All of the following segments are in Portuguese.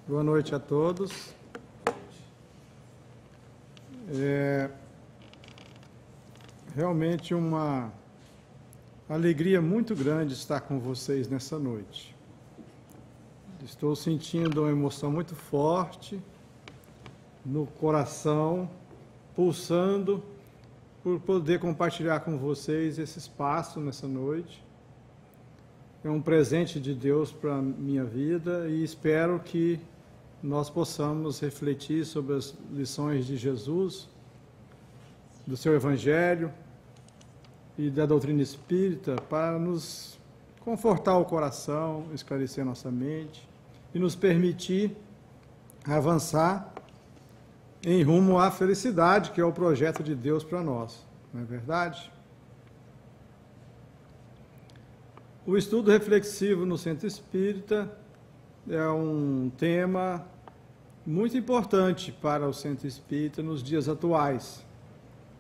Boa noite a todos. É realmente uma alegria muito grande estar com vocês nessa noite. Estou sentindo uma emoção muito forte no coração, pulsando, por poder compartilhar com vocês esse espaço nessa noite. É um presente de Deus para a minha vida e espero que nós possamos refletir sobre as lições de Jesus, do seu Evangelho e da doutrina espírita para nos confortar o coração, esclarecer nossa mente e nos permitir avançar em rumo à felicidade, que é o projeto de Deus para nós, não é verdade? O estudo reflexivo no Centro Espírita é um tema muito importante para o Centro Espírita nos dias atuais,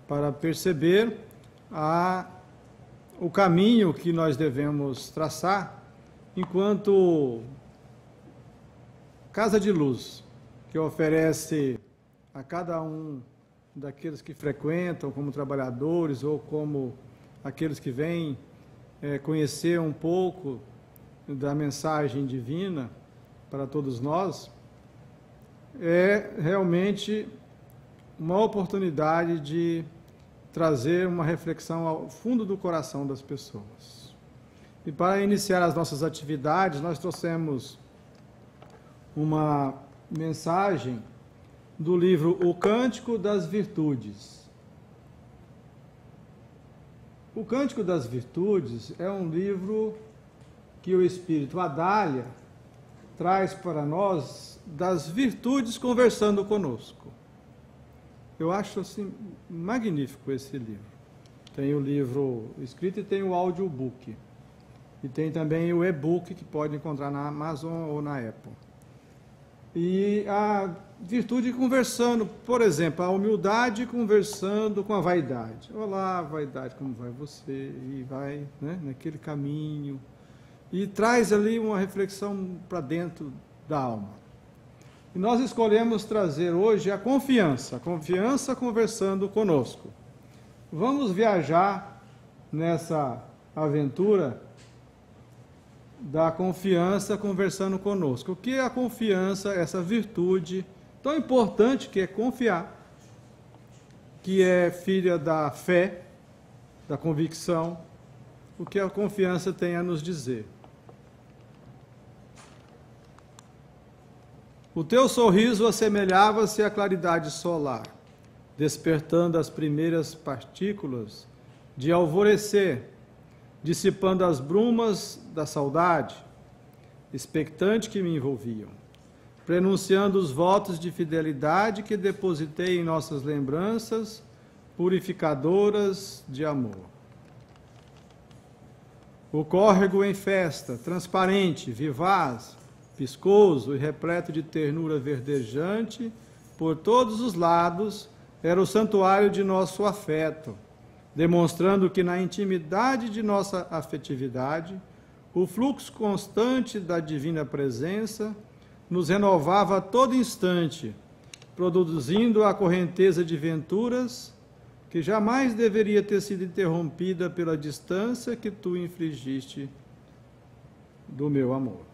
para perceber o caminho que nós devemos traçar enquanto casa de luz, que oferece a cada um daqueles que frequentam como trabalhadores ou como aqueles que vêm conhecer um pouco da mensagem divina para todos nós, é realmente uma oportunidade de trazer uma reflexão ao fundo do coração das pessoas. E para iniciar as nossas atividades, nós trouxemos uma mensagem do livro O Cântico das Virtudes. O Cântico das Virtudes é um livro que o Espírito Adália traz para nós das virtudes conversando conosco. Eu acho assim magnífico esse livro. Tem o livro escrito e tem o audiobook. E tem também o e-book que pode encontrar na Amazon ou na Apple. E a virtude conversando, por exemplo, a humildade conversando com a vaidade. Olá, vaidade, como vai você? E vai, né, naquele caminho. E traz ali uma reflexão para dentro da alma. E nós escolhemos trazer hoje a confiança conversando conosco. Vamos viajar nessa aventura da confiança conversando conosco. O que é a confiança, essa virtude tão importante que é confiar, que é filha da fé, da convicção, o que a confiança tem a nos dizer? O teu sorriso assemelhava-se à claridade solar, despertando as primeiras partículas de alvorecer, dissipando as brumas da saudade, expectante que me envolviam, prenunciando os votos de fidelidade que depositei em nossas lembranças purificadoras de amor. O córrego em festa, transparente, vivaz, viscoso e repleto de ternura verdejante, por todos os lados, era o santuário de nosso afeto, demonstrando que na intimidade de nossa afetividade, o fluxo constante da divina presença nos renovava a todo instante, produzindo a correnteza de venturas que jamais deveria ter sido interrompida pela distância que tu infligiste do meu amor.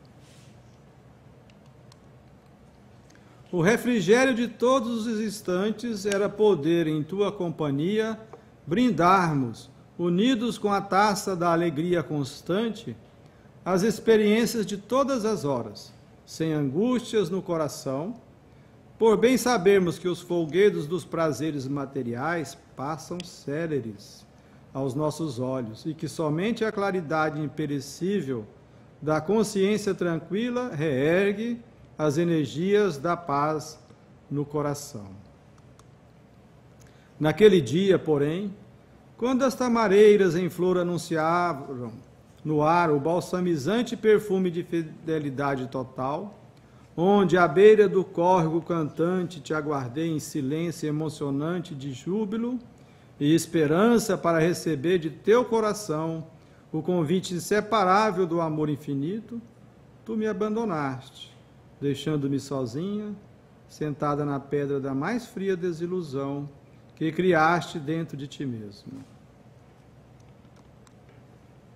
O refrigério de todos os instantes era poder, em tua companhia, brindarmos, unidos com a taça da alegria constante, as experiências de todas as horas, sem angústias no coração, por bem sabermos que os folguedos dos prazeres materiais passam céleres aos nossos olhos e que somente a claridade imperecível da consciência tranquila reergue as energias da paz no coração. Naquele dia, porém, quando as tamareiras em flor anunciavam no ar o balsamizante perfume de fidelidade total, onde à beira do córrego cantante te aguardei em silêncio emocionante de júbilo e esperança para receber de teu coração o convite inseparável do amor infinito, tu me abandonaste, deixando-me sozinha, sentada na pedra da mais fria desilusão que criaste dentro de ti mesmo.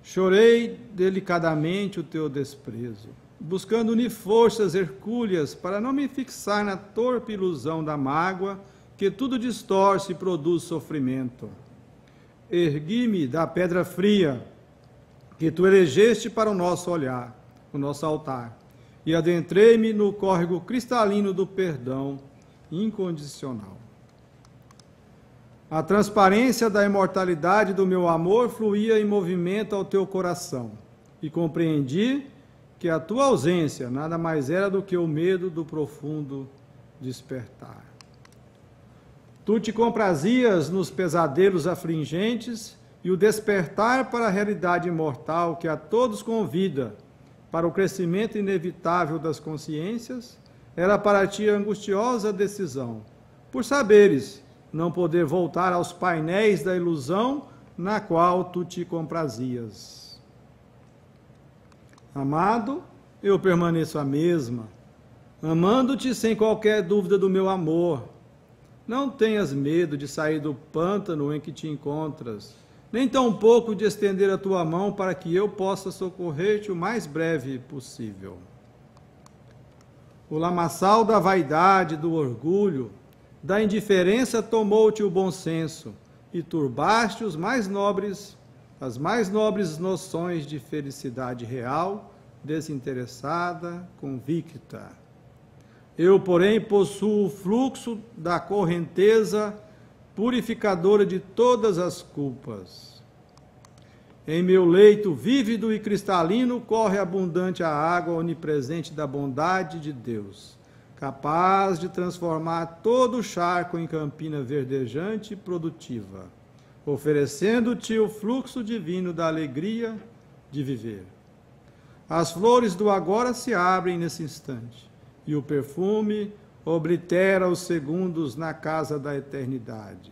Chorei delicadamente o teu desprezo, buscando unir forças hercúleas para não me fixar na torpe ilusão da mágoa que tudo distorce e produz sofrimento. Ergui-me da pedra fria que tu elegeste para o nosso olhar, o nosso altar, e adentrei-me no córrego cristalino do perdão incondicional. A transparência da imortalidade do meu amor fluía em movimento ao teu coração, e compreendi que a tua ausência nada mais era do que o medo do profundo despertar. Tu te comprazias nos pesadelos afligentes e o despertar para a realidade imortal que a todos convida para o crescimento inevitável das consciências era para ti angustiosa decisão, por saberes não poder voltar aos painéis da ilusão na qual tu te comprazias. Amado, eu permaneço a mesma, amando-te sem qualquer dúvida do meu amor. Não tenhas medo de sair do pântano em que te encontras, nem tampouco de estender a tua mão para que eu possa socorrer-te o mais breve possível. O lamaçal da vaidade, do orgulho, da indiferença tomou-te o bom senso e turbaste as mais nobres noções de felicidade real, desinteressada, convicta. Eu, porém, possuo o fluxo da correnteza purificadora de todas as culpas. Em meu leito vívido e cristalino corre abundante a água onipresente da bondade de Deus, capaz de transformar todo o charco em campina verdejante e produtiva, oferecendo-te o fluxo divino da alegria de viver. As flores do agora se abrem nesse instante, e o perfume oblitera os segundos na casa da eternidade.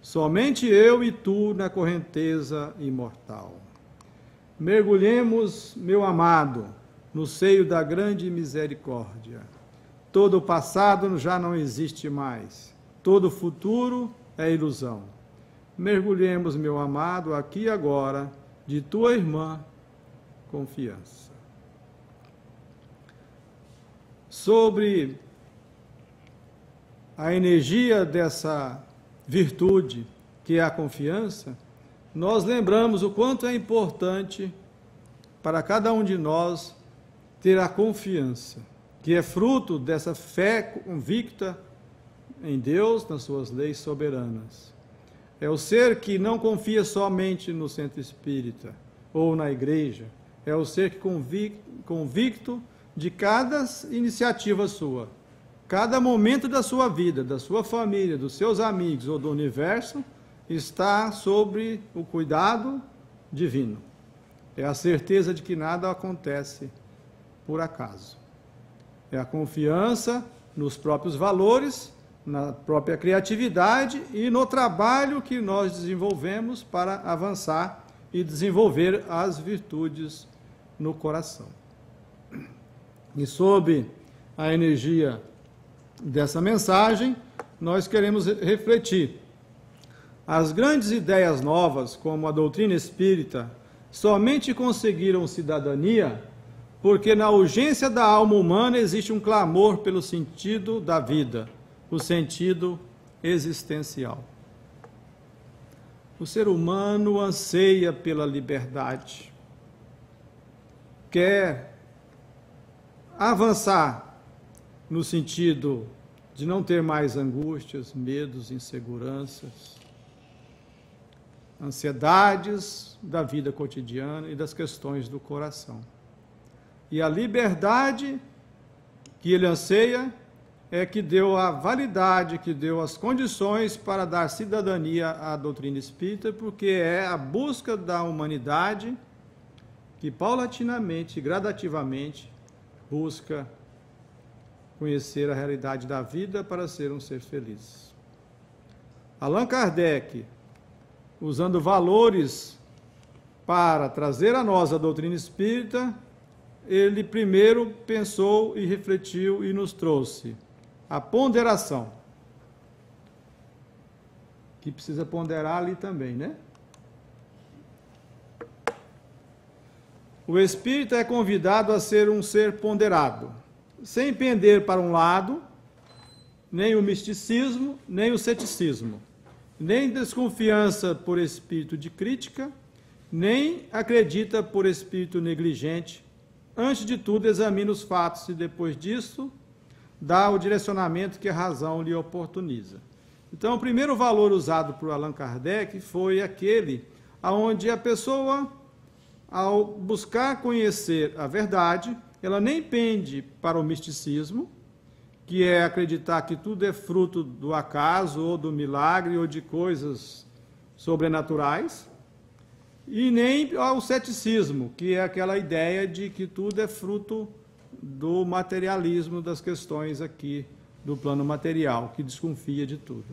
Somente eu e tu na correnteza imortal. Mergulhemos, meu amado, no seio da grande misericórdia. Todo o passado já não existe mais. Todo o futuro é ilusão. Mergulhemos, meu amado, aqui e agora, de tua irmã, Confiança. Sobre a energia dessa virtude, que é a confiança, nós lembramos o quanto é importante para cada um de nós ter a confiança, que é fruto dessa fé convicta em Deus, nas suas leis soberanas. É o ser que não confia somente no centro espírita ou na igreja, é o ser que convicto de cada iniciativa sua, cada momento da sua vida, da sua família, dos seus amigos ou do universo, está sob o cuidado divino. É a certeza de que nada acontece por acaso. É a confiança nos próprios valores, na própria criatividade e no trabalho que nós desenvolvemos para avançar e desenvolver as virtudes no coração. E sob a energia dessa mensagem, nós queremos refletir. As grandes ideias novas, como a doutrina espírita, somente conseguiram cidadania porque na urgência da alma humana existe um clamor pelo sentido da vida, o sentido existencial. O ser humano anseia pela liberdade, quer avançar no sentido de não ter mais angústias, medos, inseguranças, ansiedades da vida cotidiana e das questões do coração. E a liberdade que ele anseia é que deu a validade, que deu as condições para dar cidadania à doutrina espírita, porque é a busca da humanidade que paulatinamente, gradativamente, busca conhecer a realidade da vida para ser um ser feliz. Allan Kardec, usando valores para trazer a nós a doutrina espírita, ele primeiro pensou e refletiu e nos trouxe a ponderação, que precisa ponderar ali também, né? O espírito é convidado a ser um ser ponderado, sem pender para um lado, nem o misticismo, nem o ceticismo, nem desconfiança por espírito de crítica, nem acredita por espírito negligente. Antes de tudo, examina os fatos e, depois disso, dá o direcionamento que a razão lhe oportuniza. Então, o primeiro valor usado por Allan Kardec foi aquele onde a pessoa, ao buscar conhecer a verdade, ela nem pende para o misticismo, que é acreditar que tudo é fruto do acaso, ou do milagre, ou de coisas sobrenaturais, e nem ao ceticismo, que é aquela ideia de que tudo é fruto do materialismo das questões aqui do plano material, que desconfia de tudo.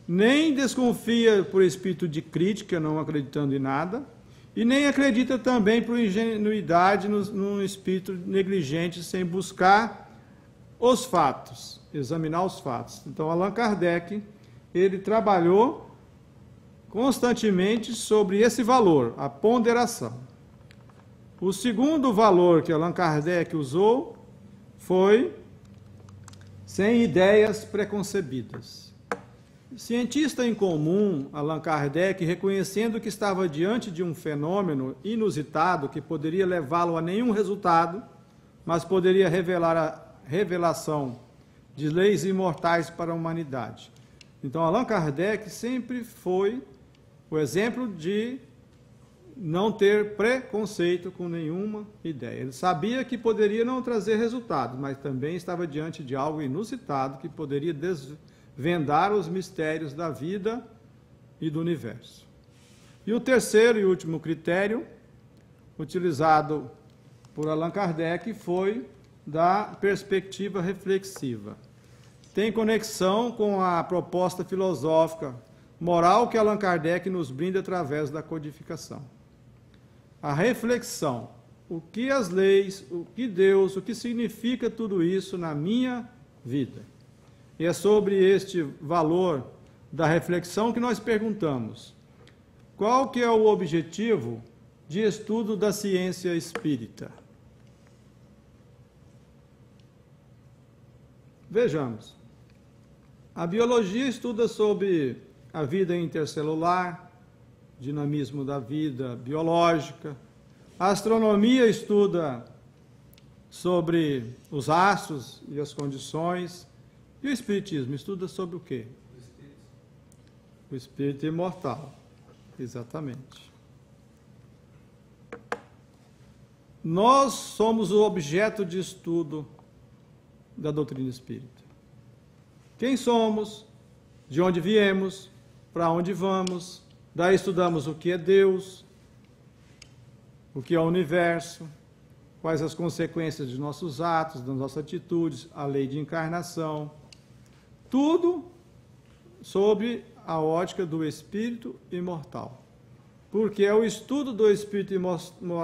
Nem desconfia por espírito de crítica, não acreditando em nada, e nem acredita também por ingenuidade num espírito negligente, sem buscar os fatos, examinar os fatos. Então, Allan Kardec, ele trabalhou constantemente sobre esse valor, a ponderação. O segundo valor que Allan Kardec usou foi sem ideias preconcebidas. Cientista em comum, Allan Kardec, reconhecendo que estava diante de um fenômeno inusitado que poderia levá-lo a nenhum resultado, mas poderia revelar a revelação de leis imortais para a humanidade. Então, Allan Kardec sempre foi o exemplo de não ter preconceito com nenhuma ideia. Ele sabia que poderia não trazer resultado, mas também estava diante de algo inusitado que poderia desvendar os mistérios da vida e do universo. E o terceiro e último critério, utilizado por Allan Kardec, foi da perspectiva reflexiva. Tem conexão com a proposta filosófica moral que Allan Kardec nos brinda através da codificação. A reflexão, o que as leis, o que Deus, o que significa tudo isso na minha vida. E é sobre este valor da reflexão que nós perguntamos: qual que é o objetivo de estudo da ciência espírita? Vejamos. A biologia estuda sobre a vida intercelular, dinamismo da vida biológica. A astronomia estuda sobre os astros e as condições. E o espiritismo estuda sobre o quê? O espírito imortal. Exatamente. Nós somos o objeto de estudo da doutrina espírita. Quem somos, de onde viemos, para onde vamos, daí estudamos o que é Deus, o que é o universo, quais as consequências de nossos atos, das nossas atitudes, a lei de encarnação, tudo sob a ótica do espírito imortal. Porque é o estudo do espírito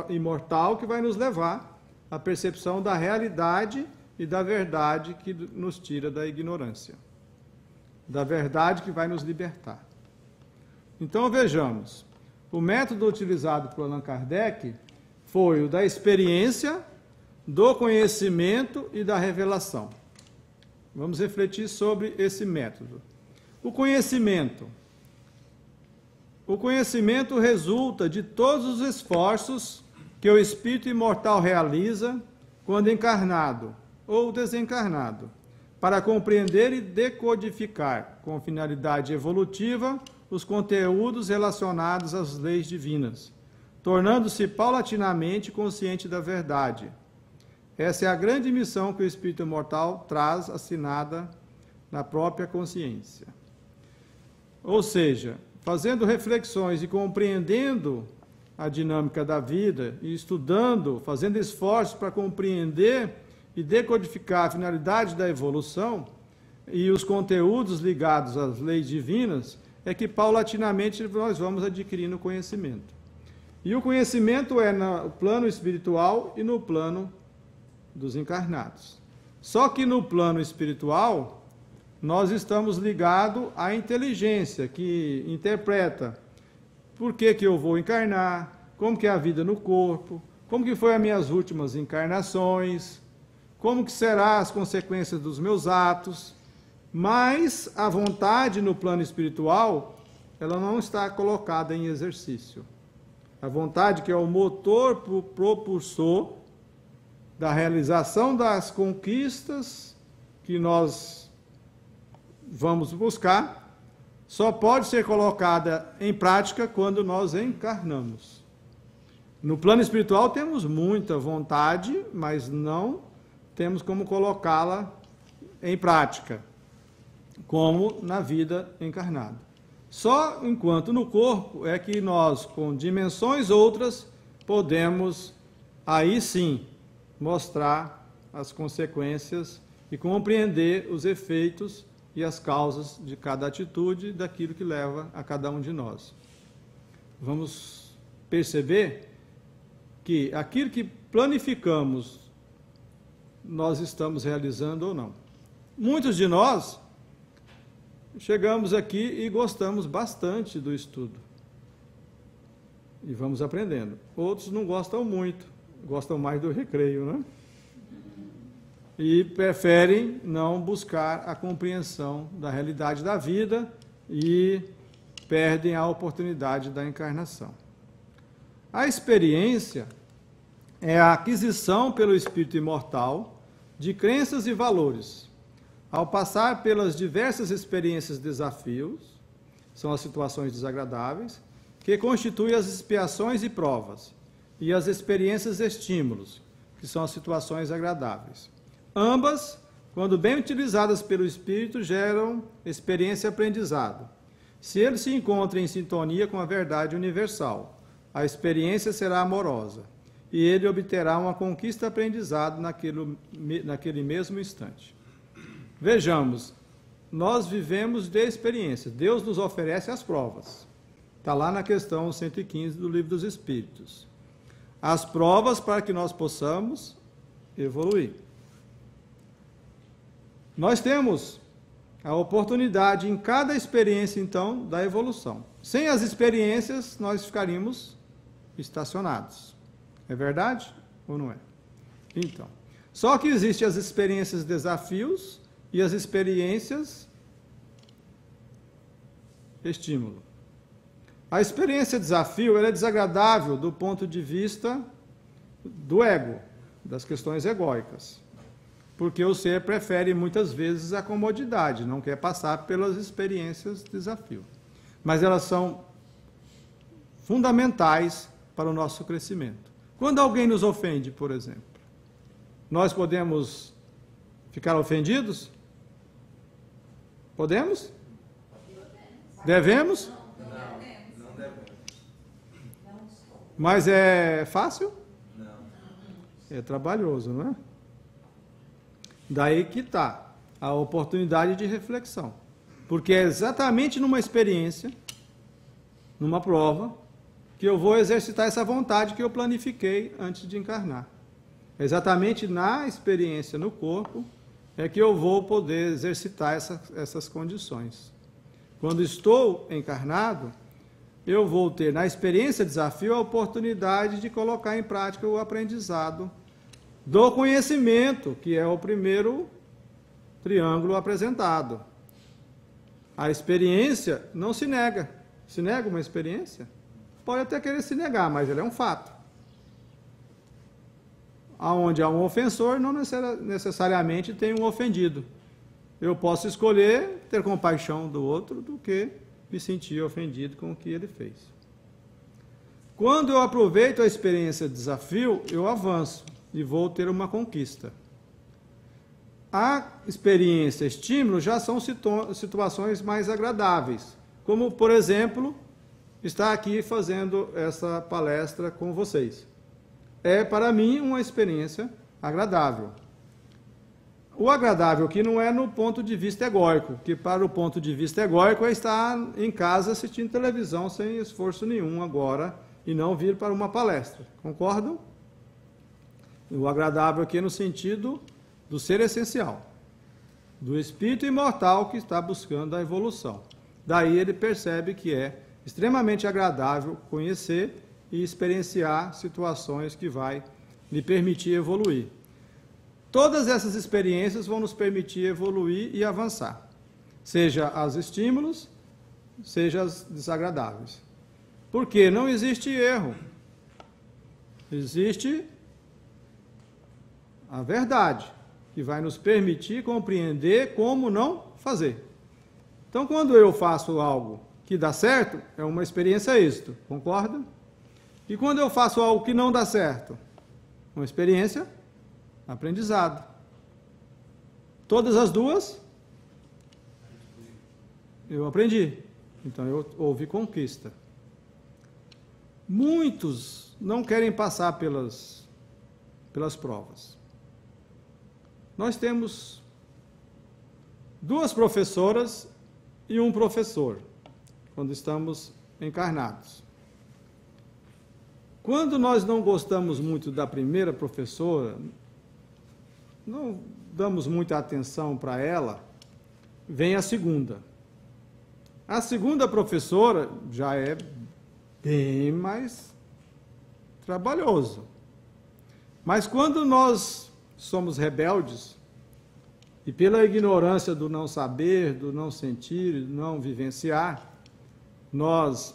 imortal que vai nos levar à percepção da realidade e da verdade que nos tira da ignorância, da verdade que vai nos libertar. Então vejamos, o método utilizado por Allan Kardec foi o da experiência, do conhecimento e da revelação. Vamos refletir sobre esse método. O conhecimento resulta de todos os esforços que o espírito imortal realiza quando encarnado ou desencarnado, para compreender e decodificar, com finalidade evolutiva, os conteúdos relacionados às leis divinas, tornando-se paulatinamente consciente da verdade. Essa é a grande missão que o espírito imortal traz assinada na própria consciência. Ou seja, fazendo reflexões e compreendendo a dinâmica da vida e estudando, fazendo esforços para compreender e decodificar a finalidade da evolução e os conteúdos ligados às leis divinas, é que paulatinamente nós vamos adquirindo conhecimento. E o conhecimento é no plano espiritual e no plano dos encarnados. Só que no plano espiritual, nós estamos ligados à inteligência que interpreta por que eu vou encarnar, como que é a vida no corpo, como que foi as minhas últimas encarnações, como que serão as consequências dos meus atos. Mas a vontade no plano espiritual, ela não está colocada em exercício. A vontade, que é o motor propulsor da realização das conquistas que nós vamos buscar, só pode ser colocada em prática quando nós encarnamos. No plano espiritual temos muita vontade, mas não temos como colocá-la em prática, como na vida encarnada. Só enquanto no corpo é que nós, com dimensões outras, podemos, aí sim, mostrar as consequências e compreender os efeitos e as causas de cada atitude, daquilo que leva a cada um de nós. Vamos perceber que aquilo que planificamos, nós estamos realizando ou não. Muitos de nós chegamos aqui e gostamos bastante do estudo. E vamos aprendendo. Outros não gostam muito, gostam mais do recreio, né? E preferem não buscar a compreensão da realidade da vida e perdem a oportunidade da encarnação. A experiência é a aquisição pelo espírito imortal de crenças e valores. Ao passar pelas diversas experiências desafios, são as situações desagradáveis, que constituem as expiações e provas, e as experiências estímulos, que são as situações agradáveis. Ambas, quando bem utilizadas pelo espírito, geram experiência e aprendizado. Se ele se encontra em sintonia com a verdade universal, a experiência será amorosa, e ele obterá uma conquista aprendizado naquele mesmo instante. Vejamos, nós vivemos de experiência. Deus nos oferece as provas. Está lá na questão 115 do Livro dos Espíritos. As provas para que nós possamos evoluir. Nós temos a oportunidade em cada experiência, então, da evolução. Sem as experiências, nós ficaríamos estacionados. É verdade ou não é? Então, só que existem as experiências desafios e as experiências estímulo. A experiência desafio ela é desagradável do ponto de vista do ego, das questões egóicas. Porque o ser prefere muitas vezes a comodidade, não quer passar pelas experiências desafio. Mas elas são fundamentais para o nosso crescimento. Quando alguém nos ofende, por exemplo, nós podemos ficar ofendidos? Podemos? Devemos? Não devemos. Mas é fácil? Não. É trabalhoso, não é? Daí que está a oportunidade de reflexão. Porque é exatamente numa experiência, numa prova, que eu vou exercitar essa vontade que eu planifiquei antes de encarnar. É exatamente na experiência no corpo é que eu vou poder exercitar essas condições. Quando estou encarnado, eu vou ter na experiência desafio a oportunidade de colocar em prática o aprendizado do conhecimento, que é o primeiro triângulo apresentado. A experiência não se nega. Se nega uma experiência? Pode até querer se negar, mas ele é um fato. Aonde há um ofensor, não necessariamente tem um ofendido. Eu posso escolher ter compaixão do outro do que me sentir ofendido com o que ele fez. Quando eu aproveito a experiência de desafio, eu avanço e vou ter uma conquista. A experiência estímulo já são situações mais agradáveis, como, por exemplo, estar aqui fazendo essa palestra com vocês. É, para mim, uma experiência agradável. O agradável aqui não é no ponto de vista egóico, que para o ponto de vista egóico é estar em casa assistindo televisão sem esforço nenhum agora, e não vir para uma palestra. Concordam? O agradável aqui é no sentido do ser essencial, do espírito imortal que está buscando a evolução. Daí ele percebe que é extremamente agradável conhecer e experienciar situações que vai lhe permitir evoluir. Todas essas experiências vão nos permitir evoluir e avançar, seja as estímulos, seja as desagradáveis. Porque não existe erro, existe a verdade, que vai nos permitir compreender como não fazer. Então, quando eu faço algo que dá certo, é uma experiência êxito, concorda? E quando eu faço algo que não dá certo, uma experiência aprendizado. Todas as duas, eu aprendi. Então, houve conquista. Muitos não querem passar pelas provas. Nós temos 2 professoras e um professor, quando estamos encarnados. Quando nós não gostamos muito da primeira professora, não damos muita atenção para ela, vem a segunda. A segunda professora já é bem mais trabalhoso. Mas quando nós somos rebeldes, e pela ignorância do não saber, do não sentir, do não vivenciar, nós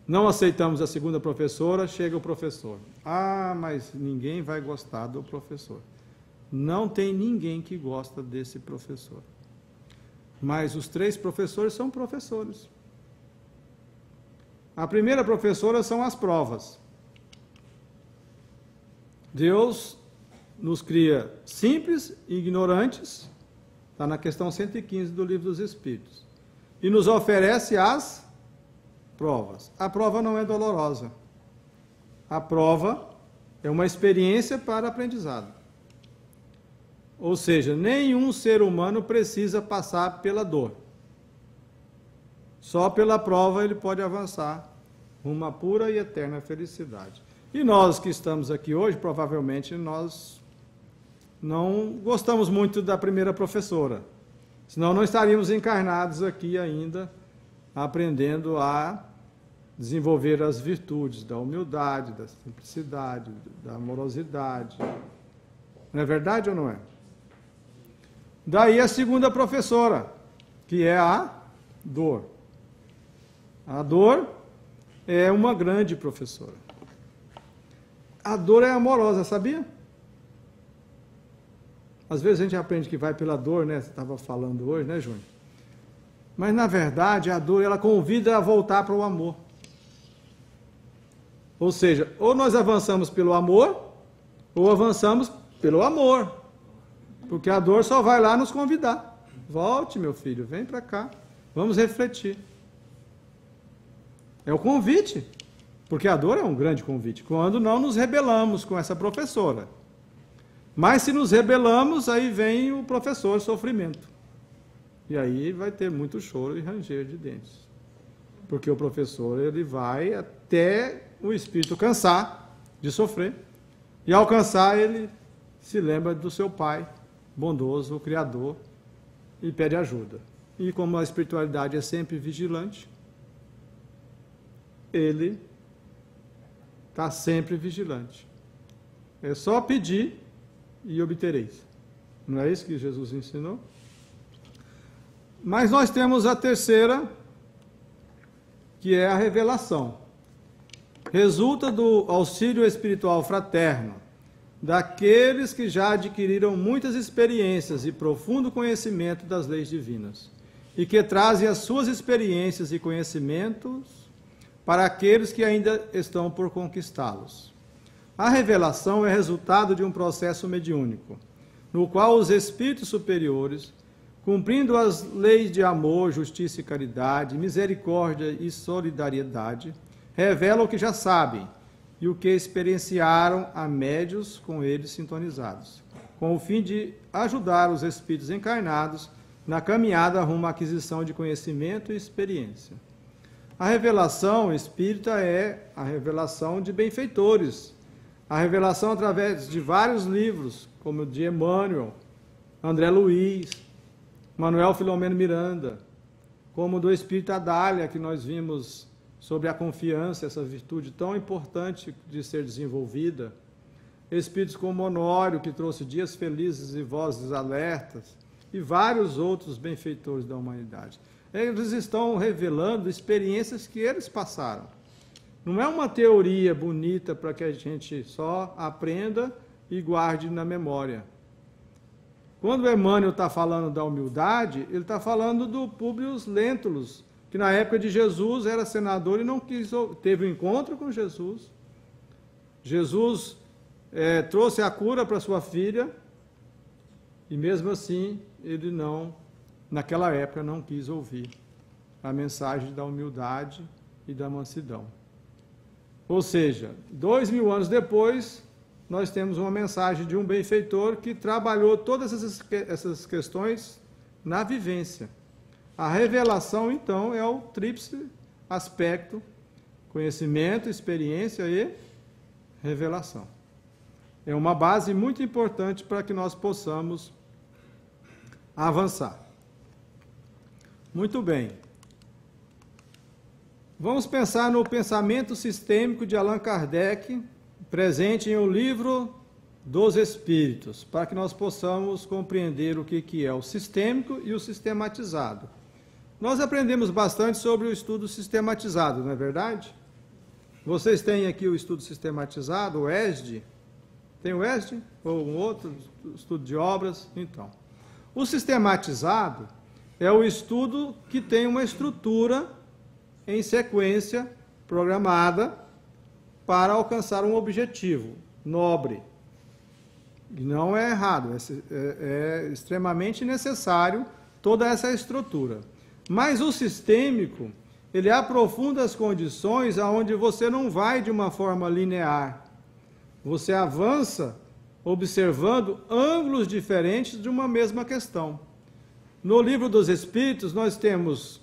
não aceitamos a segunda professora, chega o professor. Ah, mas ninguém vai gostar do professor. Não tem ninguém que gosta desse professor. Mas os 3 professores são professores. A primeira professora são as provas. Deus nos cria simples e ignorantes, está na questão 115 do Livro dos Espíritos, e nos oferece as provas. A prova não é dolorosa. A prova é uma experiência para aprendizado. Ou seja, nenhum ser humano precisa passar pela dor. Só pela prova ele pode avançar uma pura e eterna felicidade. E nós que estamos aqui hoje, provavelmente nós não gostamos muito da primeira professora. Senão não estaríamos encarnados aqui ainda, aprendendo a desenvolver as virtudes da humildade, da simplicidade, da amorosidade. Não é verdade ou não é? Daí a segunda professora, que é a dor. A dor é uma grande professora. A dor é amorosa, sabia? Às vezes a gente aprende que vai pela dor, né? Você estava falando hoje, né, Júnior? Mas, na verdade, a dor, ela convida a voltar para o amor. Ou seja, ou nós avançamos pelo amor, ou avançamos pelo amor. Porque a dor só vai lá nos convidar. Volte, meu filho, vem para cá. Vamos refletir. É o convite. Porque a dor é um grande convite. Quando não nos rebelamos com essa professora. Mas se nos rebelamos, aí vem o professor sofrimento. E aí vai ter muito choro e ranger de dentes. Porque o professor, ele vai até o espírito cansar de sofrer. E ao cansar, ele se lembra do seu pai, bondoso, o Criador, e pede ajuda. E como a espiritualidade é sempre vigilante, ele está sempre vigilante. É só pedir e obtereis. Não é isso que Jesus ensinou? Mas nós temos a terceira, que é a revelação. Resulta do auxílio espiritual fraterno, daqueles que já adquiriram muitas experiências e profundo conhecimento das leis divinas, e que trazem as suas experiências e conhecimentos para aqueles que ainda estão por conquistá-los. A revelação é resultado de um processo mediúnico, no qual os espíritos superiores, cumprindo as leis de amor, justiça e caridade, misericórdia e solidariedade, revelam o que já sabem e o que experienciaram a médios com eles sintonizados, com o fim de ajudar os espíritos encarnados na caminhada rumo à aquisição de conhecimento e experiência. A revelação espírita é a revelação de benfeitores, a revelação através de vários livros, como o de Emmanuel, André Luiz, Manuel Filomeno Miranda, como o do Espírito Adália, que nós vimos sobre a confiança, essa virtude tão importante de ser desenvolvida. Espíritos como Honório, que trouxe Dias Felizes e Vozes Alertas, e vários outros benfeitores da humanidade. Eles estão revelando experiências que eles passaram. Não é uma teoria bonita para que a gente só aprenda e guarde na memória. Quando Emmanuel está falando da humildade, ele está falando do Públio Lentulus, que na época de Jesus era senador e não quis, teve um encontro com Jesus. Jesus trouxe a cura para sua filha e mesmo assim ele não, naquela época, não quis ouvir a mensagem da humildade e da mansidão. Ou seja, 2000 anos depois, nós temos uma mensagem de um benfeitor que trabalhou todas essas questões na vivência. A revelação, então, é o tríplice aspecto: conhecimento, experiência e revelação. É uma base muito importante para que nós possamos avançar. Muito bem. Vamos pensar no pensamento sistêmico de Allan Kardec, presente em O Livro dos Espíritos, para que nós possamos compreender o que é o sistêmico e o sistematizado. Nós aprendemos bastante sobre o estudo sistematizado, não é verdade? Vocês têm aqui o estudo sistematizado, o ESD? Tem o ESD? Ou um outro estudo de obras? Então, o sistematizado é o estudo que tem uma estrutura em sequência programada para alcançar um objetivo nobre. E não é errado, é extremamente necessário toda essa estrutura. Mas o sistêmico, ele aprofunda as condições aonde você não vai de uma forma linear. Você avança observando ângulos diferentes de uma mesma questão. No Livro dos Espíritos, nós temos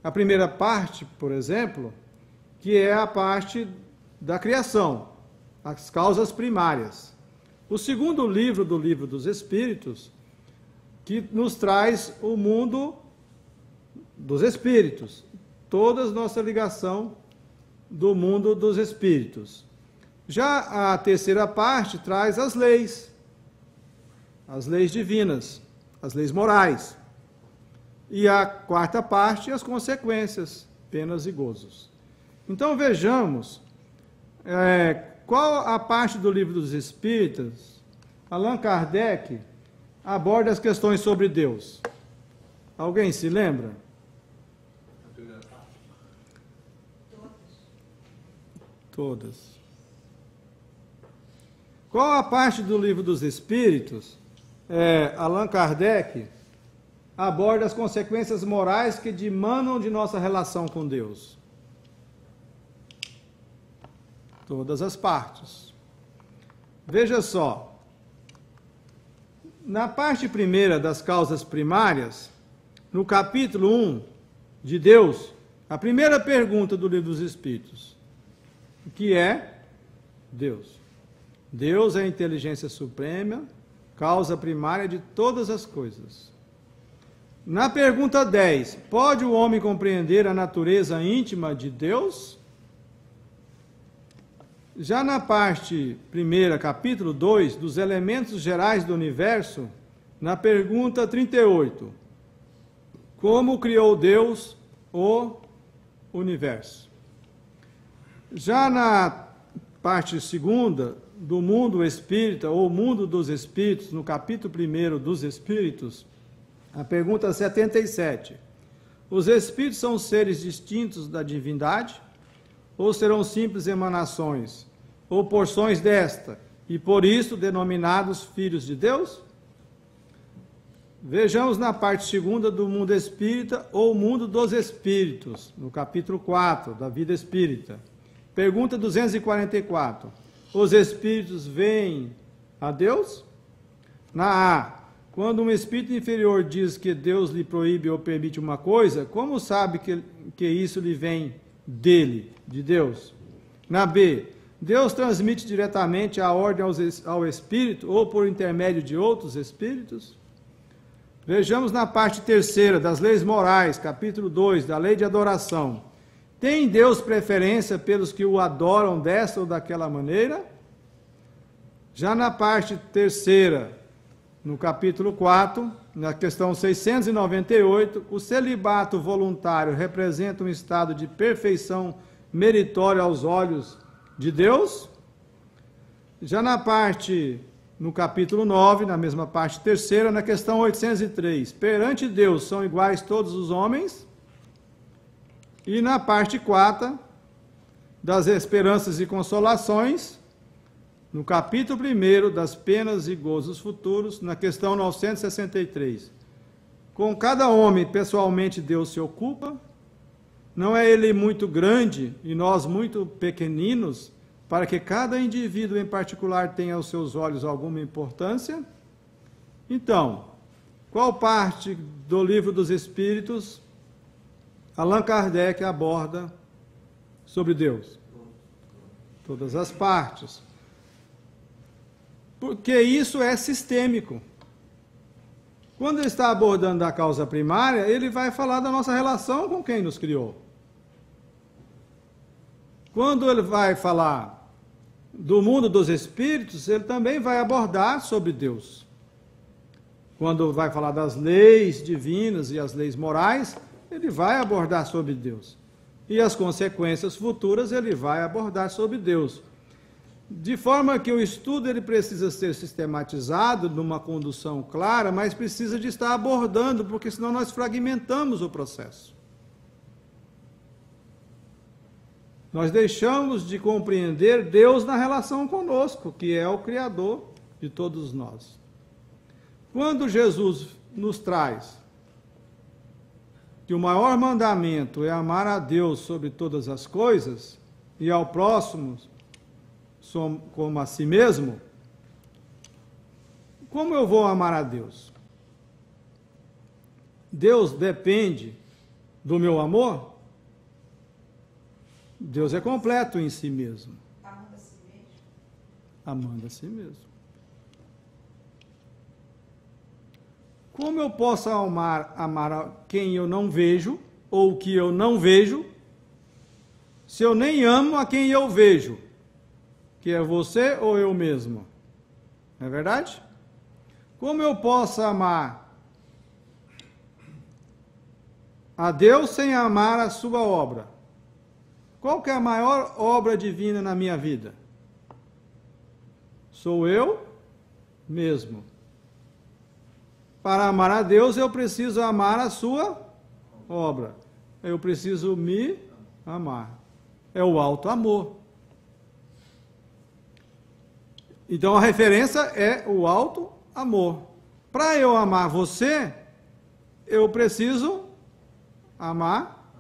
a primeira parte, por exemplo, que é a parte da criação, as causas primárias. O segundo livro do Livro dos Espíritos, que nos traz o mundo dos espíritos, toda a nossa ligação do mundo dos espíritos. Já a terceira parte traz as leis divinas, as leis morais. E a quarta parte, as consequências, penas e gozos. Então vejamos qual a parte do Livro dos Espíritos. Allan Kardec aborda as questões sobre Deus. Alguém se lembra? Todas. Qual a parte do Livro dos Espíritos? Allan Kardec aborda as consequências morais que dimanam de nossa relação com Deus. Todas as partes. Veja só. Na parte primeira das causas primárias, no capítulo 1 de Deus, a primeira pergunta do Livro dos Espíritos: o que é Deus? Deus é a inteligência suprema, causa primária de todas as coisas. Na pergunta 10, pode o homem compreender a natureza íntima de Deus? Já na parte primeira, capítulo 2, dos elementos gerais do universo, na pergunta 38, como criou Deus o universo? Já na parte segunda, do mundo espírita, ou mundo dos espíritos, no capítulo 1 dos espíritos, a pergunta 77. Os espíritos são seres distintos da divindade? Ou serão simples emanações, ou porções desta, e por isso denominados filhos de Deus? Vejamos na parte segunda do mundo espírita, ou mundo dos espíritos, no capítulo 4 da vida espírita. Pergunta 244. Os espíritos veem a Deus? Na A, quando um espírito inferior diz que Deus lhe proíbe ou permite uma coisa, como sabe que isso lhe vem dele, de Deus. Na B, Deus transmite diretamente a ordem ao Espírito ou por intermédio de outros Espíritos? Vejamos na parte terceira das leis morais, capítulo 2, da lei de adoração. Tem Deus preferência pelos que o adoram desta ou daquela maneira? Já na parte terceira, no capítulo 4, na questão 698, o celibato voluntário representa um estado de perfeição meritória aos olhos de Deus? Já na parte, no capítulo 9, na mesma parte terceira, na questão 803, perante Deus são iguais todos os homens? E na parte 4, das esperanças e consolações, no capítulo 1 das penas e gozos futuros, na questão 963, com cada homem pessoalmente Deus se ocupa? Não é ele muito grande e nós muito pequeninos, para que cada indivíduo em particular tenha aos seus olhos alguma importância? Então, qual parte do Livro dos Espíritos Allan Kardec aborda sobre Deus? Todas as partes. Porque isso é sistêmico. Quando ele está abordando a causa primária, ele vai falar da nossa relação com quem nos criou. Quando ele vai falar do mundo dos espíritos, ele também vai abordar sobre Deus. Quando vai falar das leis divinas e as leis morais, ele vai abordar sobre Deus. E as consequências futuras, ele vai abordar sobre Deus. De forma que o estudo ele precisa ser sistematizado, numa condução clara, mas precisa de estar abordando, porque senão nós fragmentamos o processo. Nós deixamos de compreender Deus na relação conosco, que é o Criador de todos nós. Quando Jesus nos traz que o maior mandamento é amar a Deus sobre todas as coisas e ao próximo como a si mesmo, como eu vou amar a Deus? Deus depende do meu amor? Deus é completo em si mesmo. Amando a si mesmo. Amando a si mesmo. Como eu posso amar a quem eu não vejo, ou que eu não vejo, se eu nem amo a quem eu vejo, que é você ou eu mesmo? Não é verdade? Como eu posso amar a Deus sem amar a sua obra? Qual que é a maior obra divina na minha vida? Sou eu mesmo. Para amar a Deus, eu preciso amar a sua obra. Eu preciso me amar. É o alto amor. Então a referência é o alto amor. Para eu amar você, eu preciso amar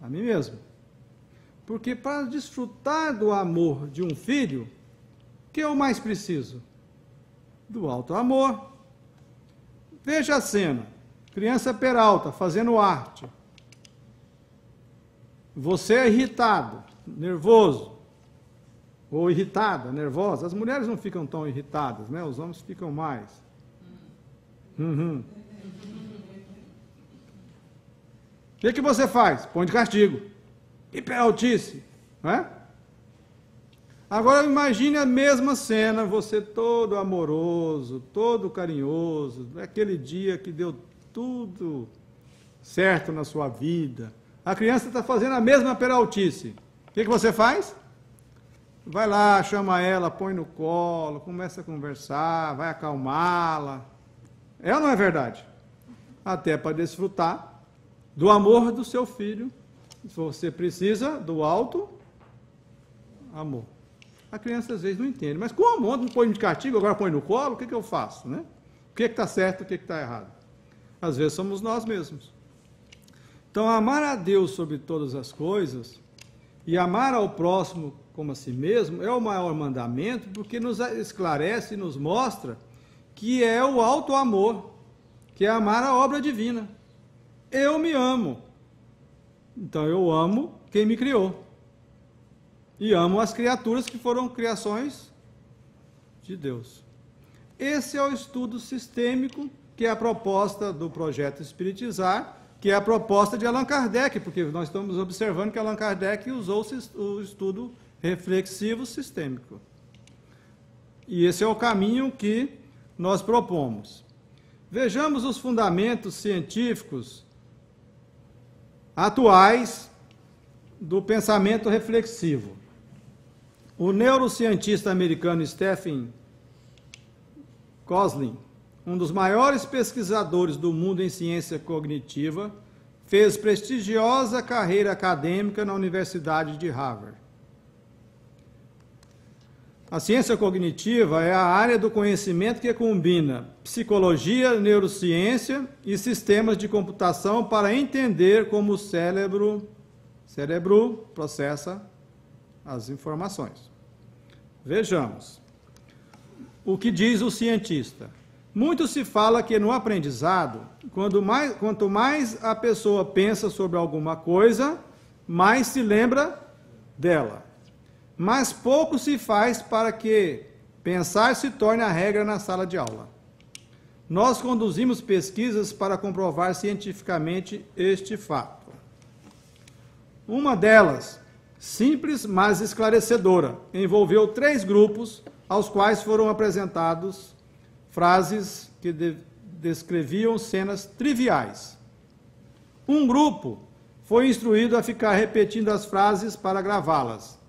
a mim mesmo. Porque para desfrutar do amor de um filho, o que eu mais preciso? Do alto amor. Veja a cena. Criança Peralta fazendo arte. Você é irritado, nervoso, ou irritada, nervosa. As mulheres não ficam tão irritadas, né? Os homens ficam mais. O que você faz? Põe de castigo. Hiperaltice. Não é? Agora imagine a mesma cena, você todo amoroso, todo carinhoso, aquele dia que deu tudo certo na sua vida. A criança está fazendo a mesma peraltice. O que você faz? Vai lá, chama ela, põe no colo, começa a conversar, vai acalmá-la. É ou não é verdade? Até para desfrutar do amor do seu filho, você precisa do alto amor. A criança às vezes não entende, mas como? Ontem não põe de castigo, agora põe no colo, o que eu faço? Né? O que está certo, o que está errado? Às vezes somos nós mesmos. Então, amar a Deus sobre todas as coisas e amar ao próximo como a si mesmo é o maior mandamento, porque nos esclarece e nos mostra que é o alto amor, que é amar a obra divina. Eu me amo. Então eu amo quem me criou. E amo as criaturas que foram criações de Deus. Esse é o estudo sistêmico, que é a proposta do projeto Espiritizar, que é a proposta de Allan Kardec, porque nós estamos observando que Allan Kardec usou o estudo reflexivo sistêmico. E esse é o caminho que nós propomos. Vejamos os fundamentos científicos atuais do pensamento reflexivo. O neurocientista americano Stephen Kosslyn, um dos maiores pesquisadores do mundo em ciência cognitiva, fez prestigiosa carreira acadêmica na Universidade de Harvard. A ciência cognitiva é a área do conhecimento que combina psicologia, neurociência e sistemas de computação para entender como o cérebro processa as informações. Vejamos o que diz o cientista. Muito se fala que no aprendizado, quanto mais a pessoa pensa sobre alguma coisa, mais se lembra dela. Mas pouco se faz para que pensar se torne a regra na sala de aula. Nós conduzimos pesquisas para comprovar cientificamente este fato. Uma delas, simples mas esclarecedora, envolveu 3 grupos aos quais foram apresentados frases que descreviam cenas triviais. Um grupo foi instruído a ficar repetindo as frases para gravá-las.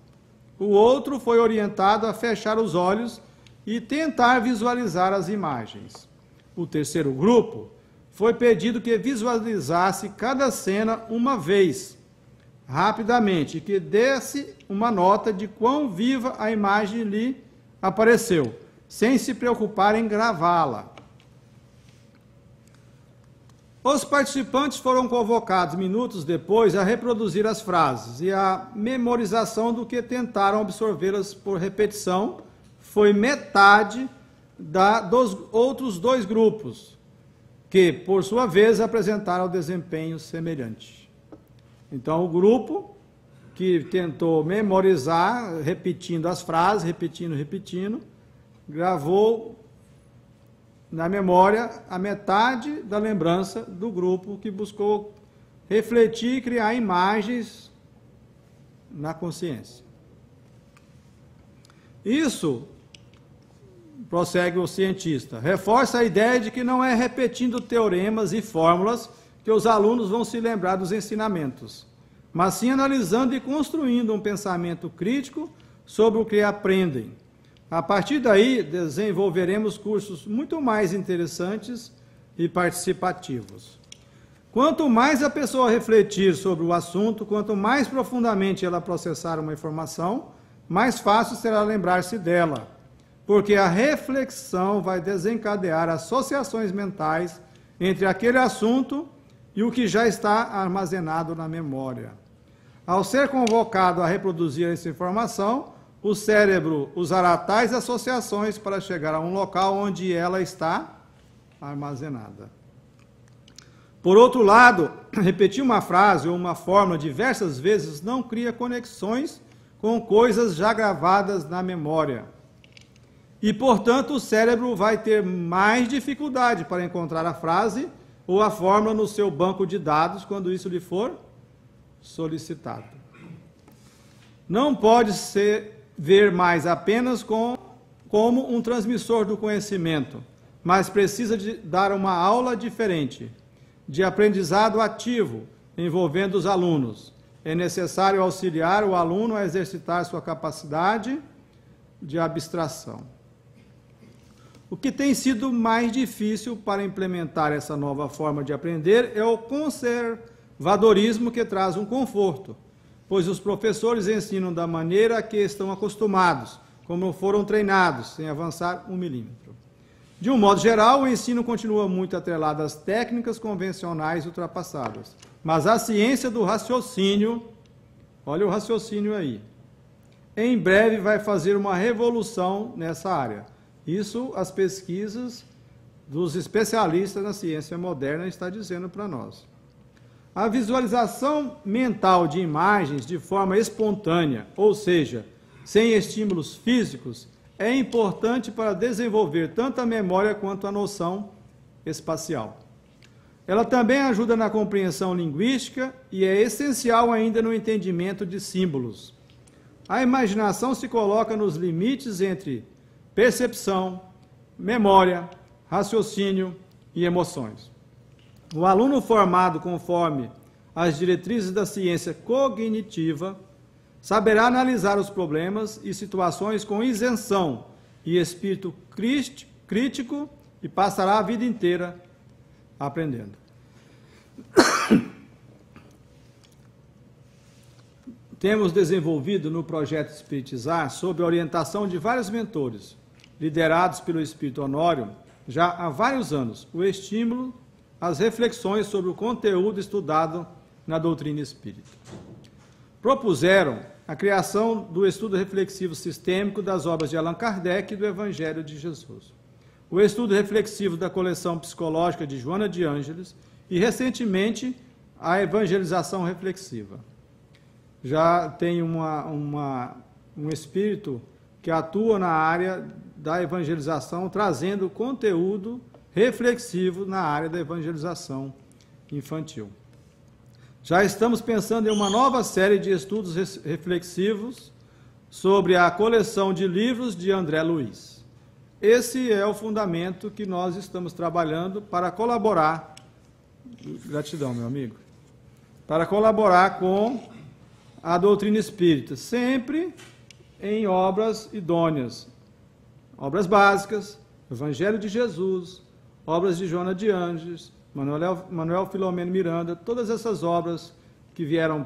O outro foi orientado a fechar os olhos e tentar visualizar as imagens. O terceiro grupo foi pedido que visualizasse cada cena uma vez, rapidamente, e que desse uma nota de quão viva a imagem lhe apareceu, sem se preocupar em gravá-la. Os participantes foram convocados minutos depois a reproduzir as frases, e a memorização do que tentaram absorvê-las por repetição foi metade dos outros 2 grupos, que, por sua vez, apresentaram desempenho semelhante. Então, o grupo que tentou memorizar, repetindo as frases, repetindo, gravou na memória a metade da lembrança do grupo que buscou refletir e criar imagens na consciência. Isso, prossegue o cientista, reforça a ideia de que não é repetindo teoremas e fórmulas que os alunos vão se lembrar dos ensinamentos, mas sim analisando e construindo um pensamento crítico sobre o que aprendem. A partir daí, desenvolveremos cursos muito mais interessantes e participativos. Quanto mais a pessoa refletir sobre o assunto, quanto mais profundamente ela processar uma informação, mais fácil será lembrar-se dela, porque a reflexão vai desencadear associações mentais entre aquele assunto e o que já está armazenado na memória. Ao ser convocado a reproduzir essa informação, o cérebro usará tais associações para chegar a um local onde ela está armazenada. Por outro lado, repetir uma frase ou uma fórmula diversas vezes não cria conexões com coisas já gravadas na memória. E, portanto, o cérebro vai ter mais dificuldade para encontrar a frase ou a fórmula no seu banco de dados quando isso lhe for solicitado. Não pode ser ver mais apenas como um transmissor do conhecimento, mas precisa de dar uma aula diferente, de aprendizado ativo, envolvendo os alunos. É necessário auxiliar o aluno a exercitar sua capacidade de abstração. O que tem sido mais difícil para implementar essa nova forma de aprender é o conservadorismo, que traz um conforto, pois os professores ensinam da maneira a que estão acostumados, como foram treinados, sem avançar 1 milímetro. De um modo geral, o ensino continua muito atrelado às técnicas convencionais ultrapassadas, mas a ciência do raciocínio, olha o raciocínio aí, em breve vai fazer uma revolução nessa área. Isso as pesquisas dos especialistas na ciência moderna estão dizendo para nós. A visualização mental de imagens de forma espontânea, ou seja, sem estímulos físicos, é importante para desenvolver tanto a memória quanto a noção espacial. Ela também ajuda na compreensão linguística e é essencial ainda no entendimento de símbolos. A imaginação se coloca nos limites entre percepção, memória, raciocínio e emoções. O aluno formado conforme as diretrizes da ciência cognitiva saberá analisar os problemas e situações com isenção e espírito crítico e passará a vida inteira aprendendo. Temos desenvolvido no projeto Espiritizar, sob a orientação de vários mentores, liderados pelo Espírito Honório, já há vários anos, o estímulo às reflexões sobre o conteúdo estudado na doutrina espírita. Propuseram a criação do estudo reflexivo sistêmico das obras de Allan Kardec e do Evangelho de Jesus, o estudo reflexivo da coleção psicológica de Joana de Ângeles e, recentemente, a evangelização reflexiva. Já tem um espírito que atua na área da evangelização, trazendo conteúdo reflexivo na área da evangelização infantil. Já estamos pensando em uma nova série de estudos reflexivos sobre a coleção de livros de André Luiz. Esse é o fundamento que nós estamos trabalhando para colaborar, gratidão, meu amigo, para colaborar com a doutrina espírita, sempre em obras idôneas, obras básicas, Evangelho de Jesus, obras de Joana de Ângeles, Manuel Filomeno Miranda, todas essas obras que vieram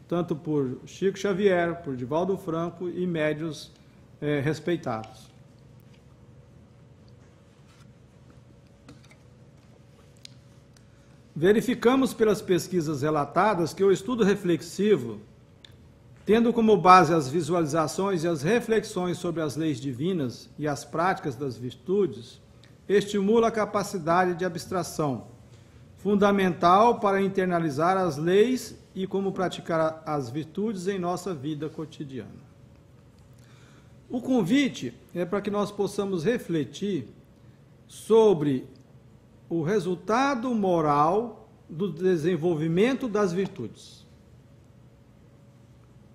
tanto por Chico Xavier, por Divaldo Franco e médios respeitados. Verificamos pelas pesquisas relatadas que o estudo reflexivo, tendo como base as visualizações e as reflexões sobre as leis divinas e as práticas das virtudes, estimula a capacidade de abstração, fundamental para internalizar as leis e como praticar as virtudes em nossa vida cotidiana. O convite é para que nós possamos refletir sobre o resultado moral do desenvolvimento das virtudes.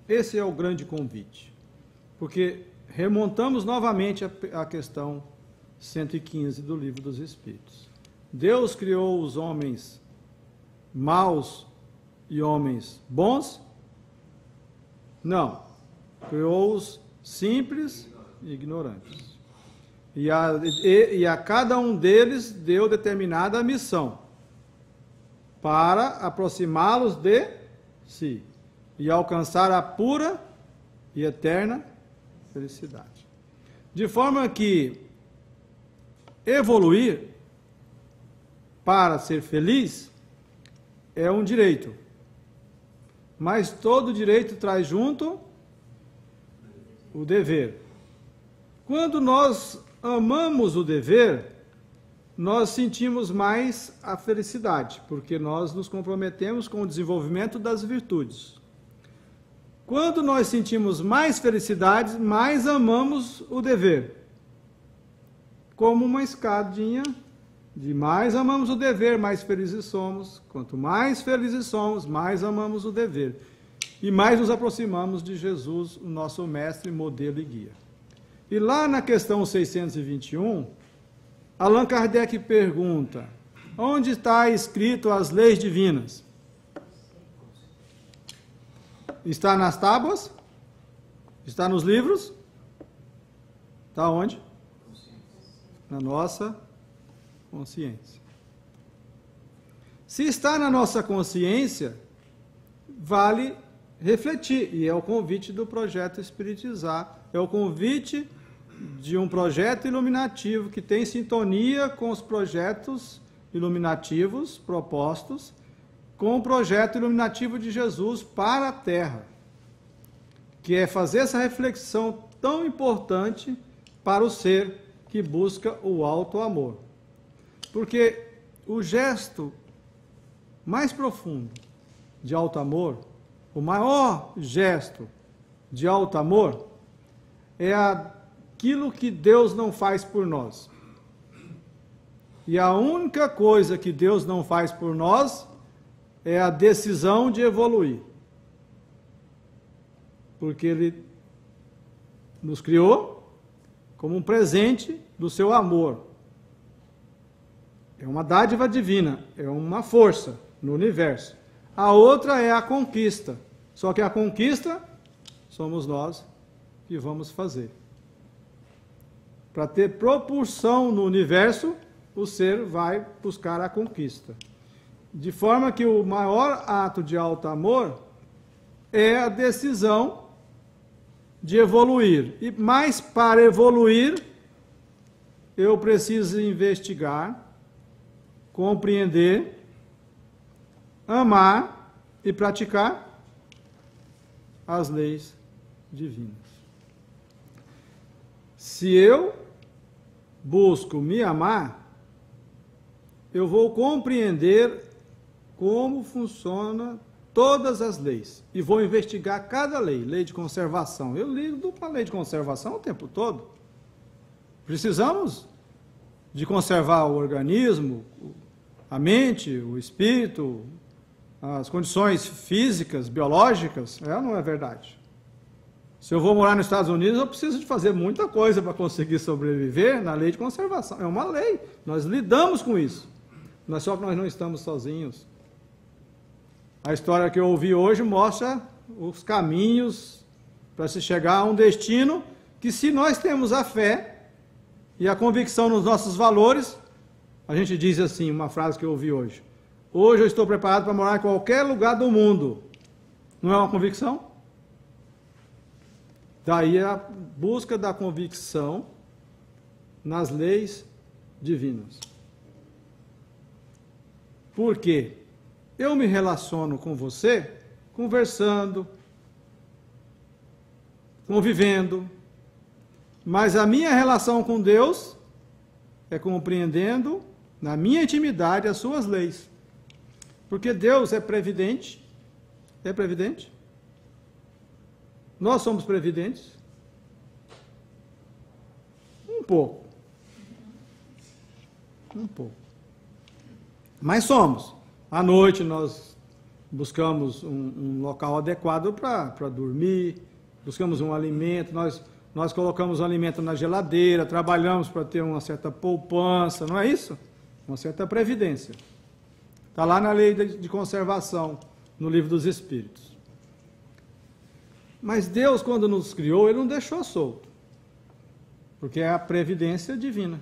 Esse é o grande convite, porque remontamos novamente a questão 115 do Livro dos Espíritos. Deus criou os homens maus e homens bons? Não. Criou-os simples e ignorantes. E a cada um deles deu determinada missão para aproximá-los de si e alcançar a pura e eterna felicidade. De forma que evoluir para ser feliz é um direito, mas todo direito traz junto o dever. Quando nós amamos o dever, nós sentimos mais a felicidade, porque nós nos comprometemos com o desenvolvimento das virtudes. Quando nós sentimos mais felicidade, mais amamos o dever. Como uma escadinha, de mais amamos o dever, mais felizes somos. Quanto mais felizes somos, mais amamos o dever. E mais nos aproximamos de Jesus, o nosso mestre, modelo e guia. E lá na questão 621, Allan Kardec pergunta: onde está escrito as leis divinas? Está nas tábuas? Está nos livros? Está onde? Na nossa consciência. Se está na nossa consciência, vale refletir, e é o convite do projeto Espiritizar, é o convite de um projeto iluminativo que tem sintonia com os projetos iluminativos propostos, com o projeto iluminativo de Jesus para a Terra, que é fazer essa reflexão tão importante para o ser que busca o alto amor. Porque o gesto mais profundo de alto amor, o maior gesto de alto amor, é aquilo que Deus não faz por nós. E a única coisa que Deus não faz por nós é a decisão de evoluir. Porque Ele nos criou como um presente do seu amor. É uma dádiva divina, é uma força no universo. A outra é a conquista. Só que a conquista somos nós que vamos fazer. Para ter propulsão no universo, o ser vai buscar a conquista. De forma que o maior ato de alto amor é a decisão de evoluir. E mais para evoluir, eu preciso investigar, compreender, amar e praticar as leis divinas. Se eu busco me amar, eu vou compreender como funciona todas as leis e vou investigar cada lei, lei de conservação. Eu lido com a lei de conservação o tempo todo. Precisamos de conservar o organismo, a mente, o espírito, as condições físicas, biológicas. É ou não é verdade? Se eu vou morar nos Estados Unidos, eu preciso de fazer muita coisa para conseguir sobreviver na lei de conservação. É uma lei, nós lidamos com isso. Mas só que nós não estamos sozinhos. A história que eu ouvi hoje mostra os caminhos para se chegar a um destino que, se nós temos a fé e a convicção nos nossos valores, a gente diz assim, uma frase que eu ouvi hoje: hoje eu estou preparado para morar em qualquer lugar do mundo. Não é uma convicção? Daí a busca da convicção nas leis divinas. Por quê? Eu me relaciono com você conversando, convivendo, mas a minha relação com Deus é compreendendo na minha intimidade as suas leis. Porque Deus é previdente. É previdente? Nós somos previdentes? Um pouco. Um pouco. Mas somos. À noite nós buscamos um local adequado para dormir, buscamos um alimento, nós colocamos o alimento na geladeira, trabalhamos para ter uma certa poupança, não é isso? Uma certa previdência. Está lá na lei de conservação, no livro dos Espíritos. Mas Deus, quando nos criou, Ele não deixou solto, porque é a previdência divina.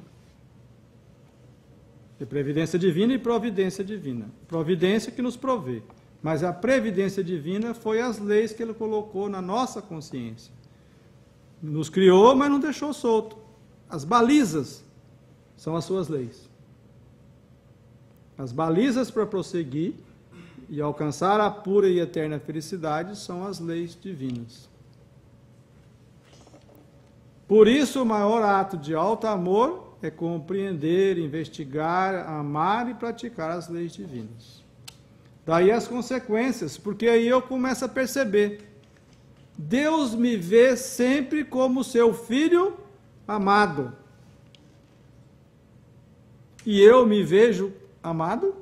É previdência divina e providência divina. Providência que nos provê. Mas a previdência divina foi as leis que Ele colocou na nossa consciência. Nos criou, mas não deixou solto. As balizas são as suas leis. As balizas para prosseguir e alcançar a pura e eterna felicidade são as leis divinas. Por isso, o maior ato de alto amor é compreender, investigar, amar e praticar as leis divinas. Daí as consequências, porque aí eu começo a perceber. Deus me vê sempre como seu filho amado. E eu me vejo amado?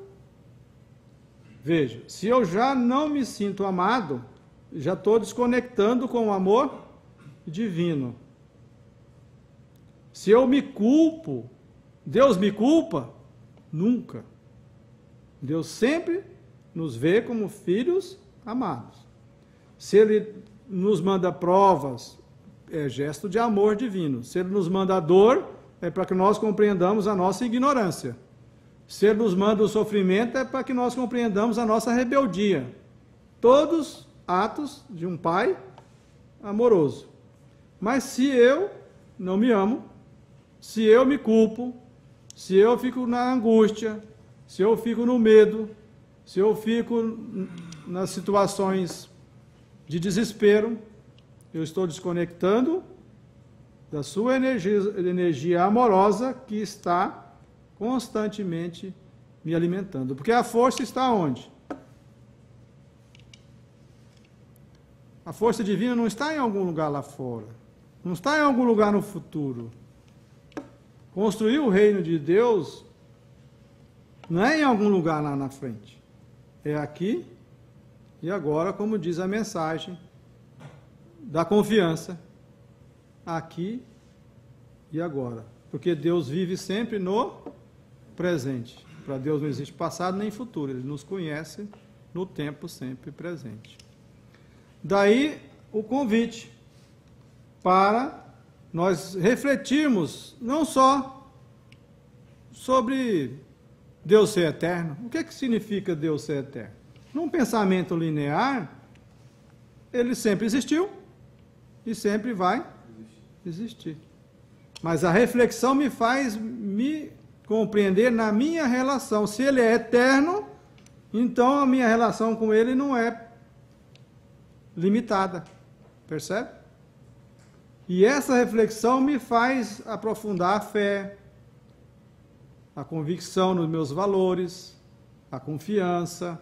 Veja, se eu já não me sinto amado, já estou desconectando com o amor divino. Se eu me culpo, Deus me culpa? Nunca. Deus sempre nos vê como filhos amados. Se Ele nos manda provas, é gesto de amor divino. Se Ele nos manda dor, é para que nós compreendamos a nossa ignorância. Se Ele nos manda o sofrimento, é para que nós compreendamos a nossa rebeldia. Todos atos de um pai amoroso. Mas se eu não me amo, se eu me culpo, se eu fico na angústia, se eu fico no medo, se eu fico nas situações de desespero, eu estou desconectando da sua energia amorosa que está constantemente me alimentando. Porque a força está onde? A força divina não está em algum lugar lá fora. Não está em algum lugar no futuro. Construir o reino de Deus não é em algum lugar lá na frente. É aqui e agora, como diz a mensagem da confiança. Aqui e agora. Porque Deus vive sempre no presente. Para Deus não existe passado nem futuro. Ele nos conhece no tempo sempre presente. Daí o convite para nós refletirmos não só sobre Deus ser eterno. O que significa Deus ser eterno? Num pensamento linear, ele sempre existiu e sempre vai existir. Mas a reflexão me faz me compreender na minha relação. Se ele é eterno, então a minha relação com ele não é limitada, percebe? E essa reflexão me faz aprofundar a fé, a convicção nos meus valores, a confiança,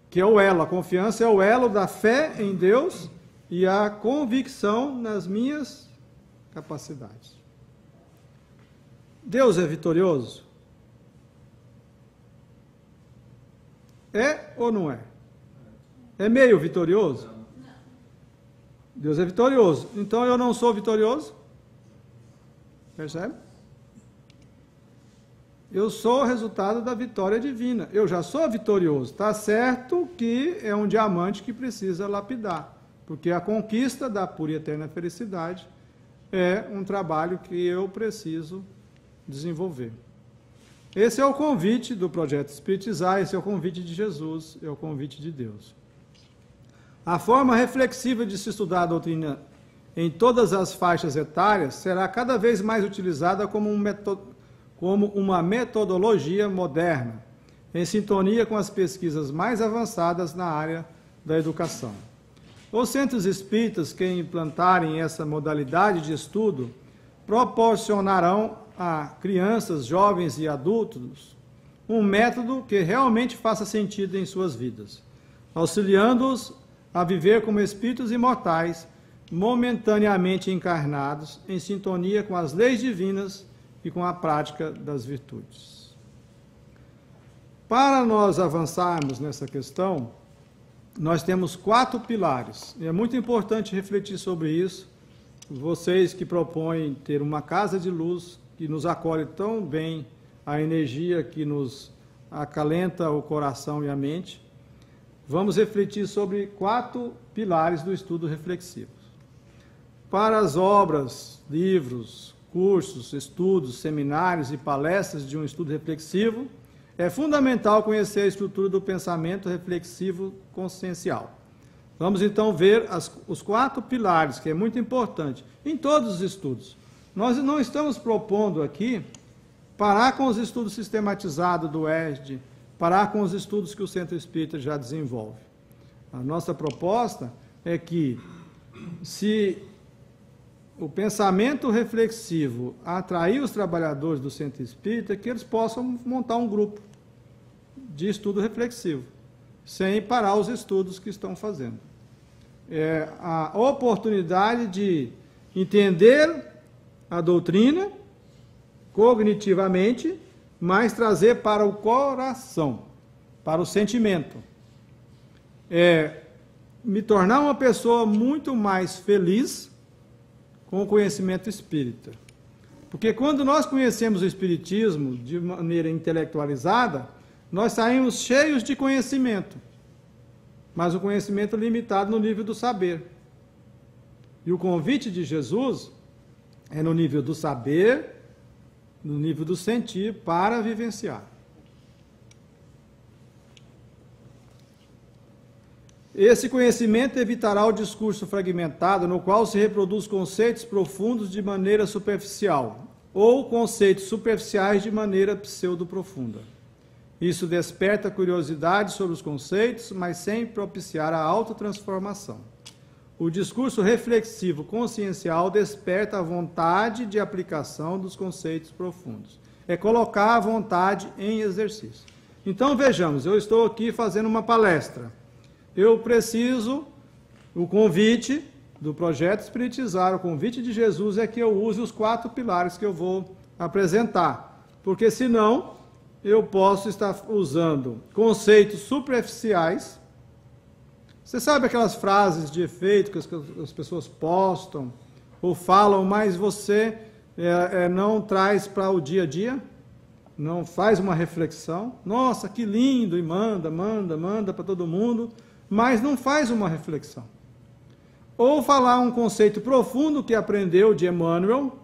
que é o elo. A confiança é o elo da fé em Deus e a convicção nas minhas capacidades. Deus é vitorioso? É ou não é? É meio vitorioso? Não. Deus é vitorioso. Então eu não sou vitorioso? Percebe? Eu sou o resultado da vitória divina. Eu já sou vitorioso. Está certo que é um diamante que precisa lapidar. Porque a conquista da pura e eterna felicidade é um trabalho que eu preciso desenvolver. Esse é o convite do Projeto Espiritizar, esse é o convite de Jesus, é o convite de Deus. A forma reflexiva de se estudar a doutrina em todas as faixas etárias será cada vez mais utilizada como uma metodologia moderna, em sintonia com as pesquisas mais avançadas na área da educação. Os centros espíritas que implantarem essa modalidade de estudo proporcionarão a crianças, jovens e adultos um método que realmente faça sentido em suas vidas, auxiliando-os a viver como espíritos imortais, momentaneamente encarnados, em sintonia com as leis divinas e com a prática das virtudes. Para nós avançarmos nessa questão, nós temos 4 pilares. E é muito importante refletir sobre isso. Vocês que propõem ter uma casa de luz que nos acolhe tão bem, a energia que nos acalenta o coração e a mente, vamos refletir sobre 4 pilares do estudo reflexivo. Para as obras, livros, cursos, estudos, seminários e palestras de um estudo reflexivo, é fundamental conhecer a estrutura do pensamento reflexivo consciencial. Vamos então ver os 4 pilares, que é muito importante, em todos os estudos. Nós não estamos propondo aqui parar com os estudos sistematizados do ESD, parar com os estudos que o Centro Espírita já desenvolve. A nossa proposta é que, se o pensamento reflexivo atrair os trabalhadores do Centro Espírita, que eles possam montar um grupo de estudo reflexivo, sem parar os estudos que estão fazendo. É a oportunidade de entender a doutrina cognitivamente, mas trazer para o coração, para o sentimento. Me tornar uma pessoa muito mais feliz com o conhecimento espírita. Porque quando nós conhecemos o espiritismo de maneira intelectualizada, nós saímos cheios de conhecimento, mas o conhecimento limitado no nível do saber. E o convite de Jesus é no nível do saber, no nível do sentir, para vivenciar. Esse conhecimento evitará o discurso fragmentado, no qual se reproduz conceitos profundos de maneira superficial, ou conceitos superficiais de maneira pseudo-profunda. Isso desperta curiosidade sobre os conceitos, mas sem propiciar a autotransformação. O discurso reflexivo consciencial desperta a vontade de aplicação dos conceitos profundos. é colocar a vontade em exercício. Então vejamos, eu estou aqui fazendo uma palestra. Eu preciso, o convite do projeto Espiritizar, o convite de Jesus é que eu use os 4 pilares que eu vou apresentar. Porque senão eu posso estar usando conceitos superficiais. Você sabe aquelas frases de efeito que as pessoas postam ou falam, mas você não traz para o dia a dia? Não faz uma reflexão? Nossa, que lindo! E manda para todo mundo, mas não faz uma reflexão. Ou falar um conceito profundo que aprendeu de Emmanuel,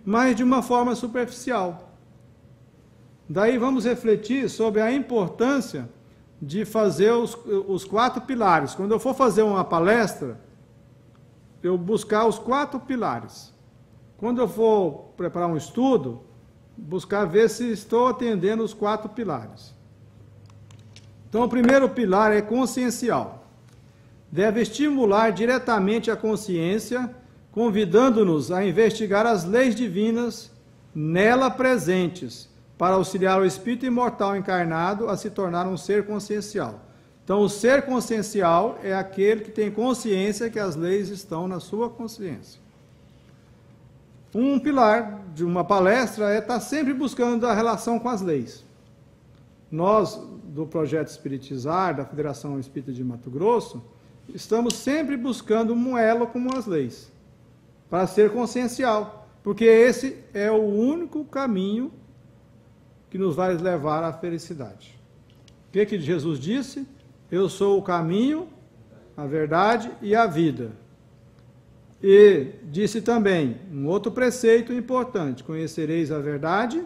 mas de uma forma superficial. Daí vamos refletir sobre a importância de fazer os 4 pilares. Quando eu for fazer uma palestra, eu buscar os 4 pilares. Quando eu for preparar um estudo, buscar ver se estou atendendo os 4 pilares. Então, o primeiro pilar é consciencial. Deve estimular diretamente a consciência, convidando-nos a investigar as leis divinas nela presentes, para auxiliar o espírito imortal encarnado a se tornar um ser consciencial. Então, o ser consciencial é aquele que tem consciência que as leis estão na sua consciência. Um pilar de uma palestra é estar sempre buscando a relação com as leis. Nós, do Projeto Espiritizar, da Federação Espírita de Mato Grosso, estamos sempre buscando um elo com as leis, para ser consciencial, porque esse é o único caminho que nos vai levar à felicidade. O que Jesus disse? Eu sou o caminho, a verdade e a vida. E disse também, um outro preceito importante, conhecereis a verdade,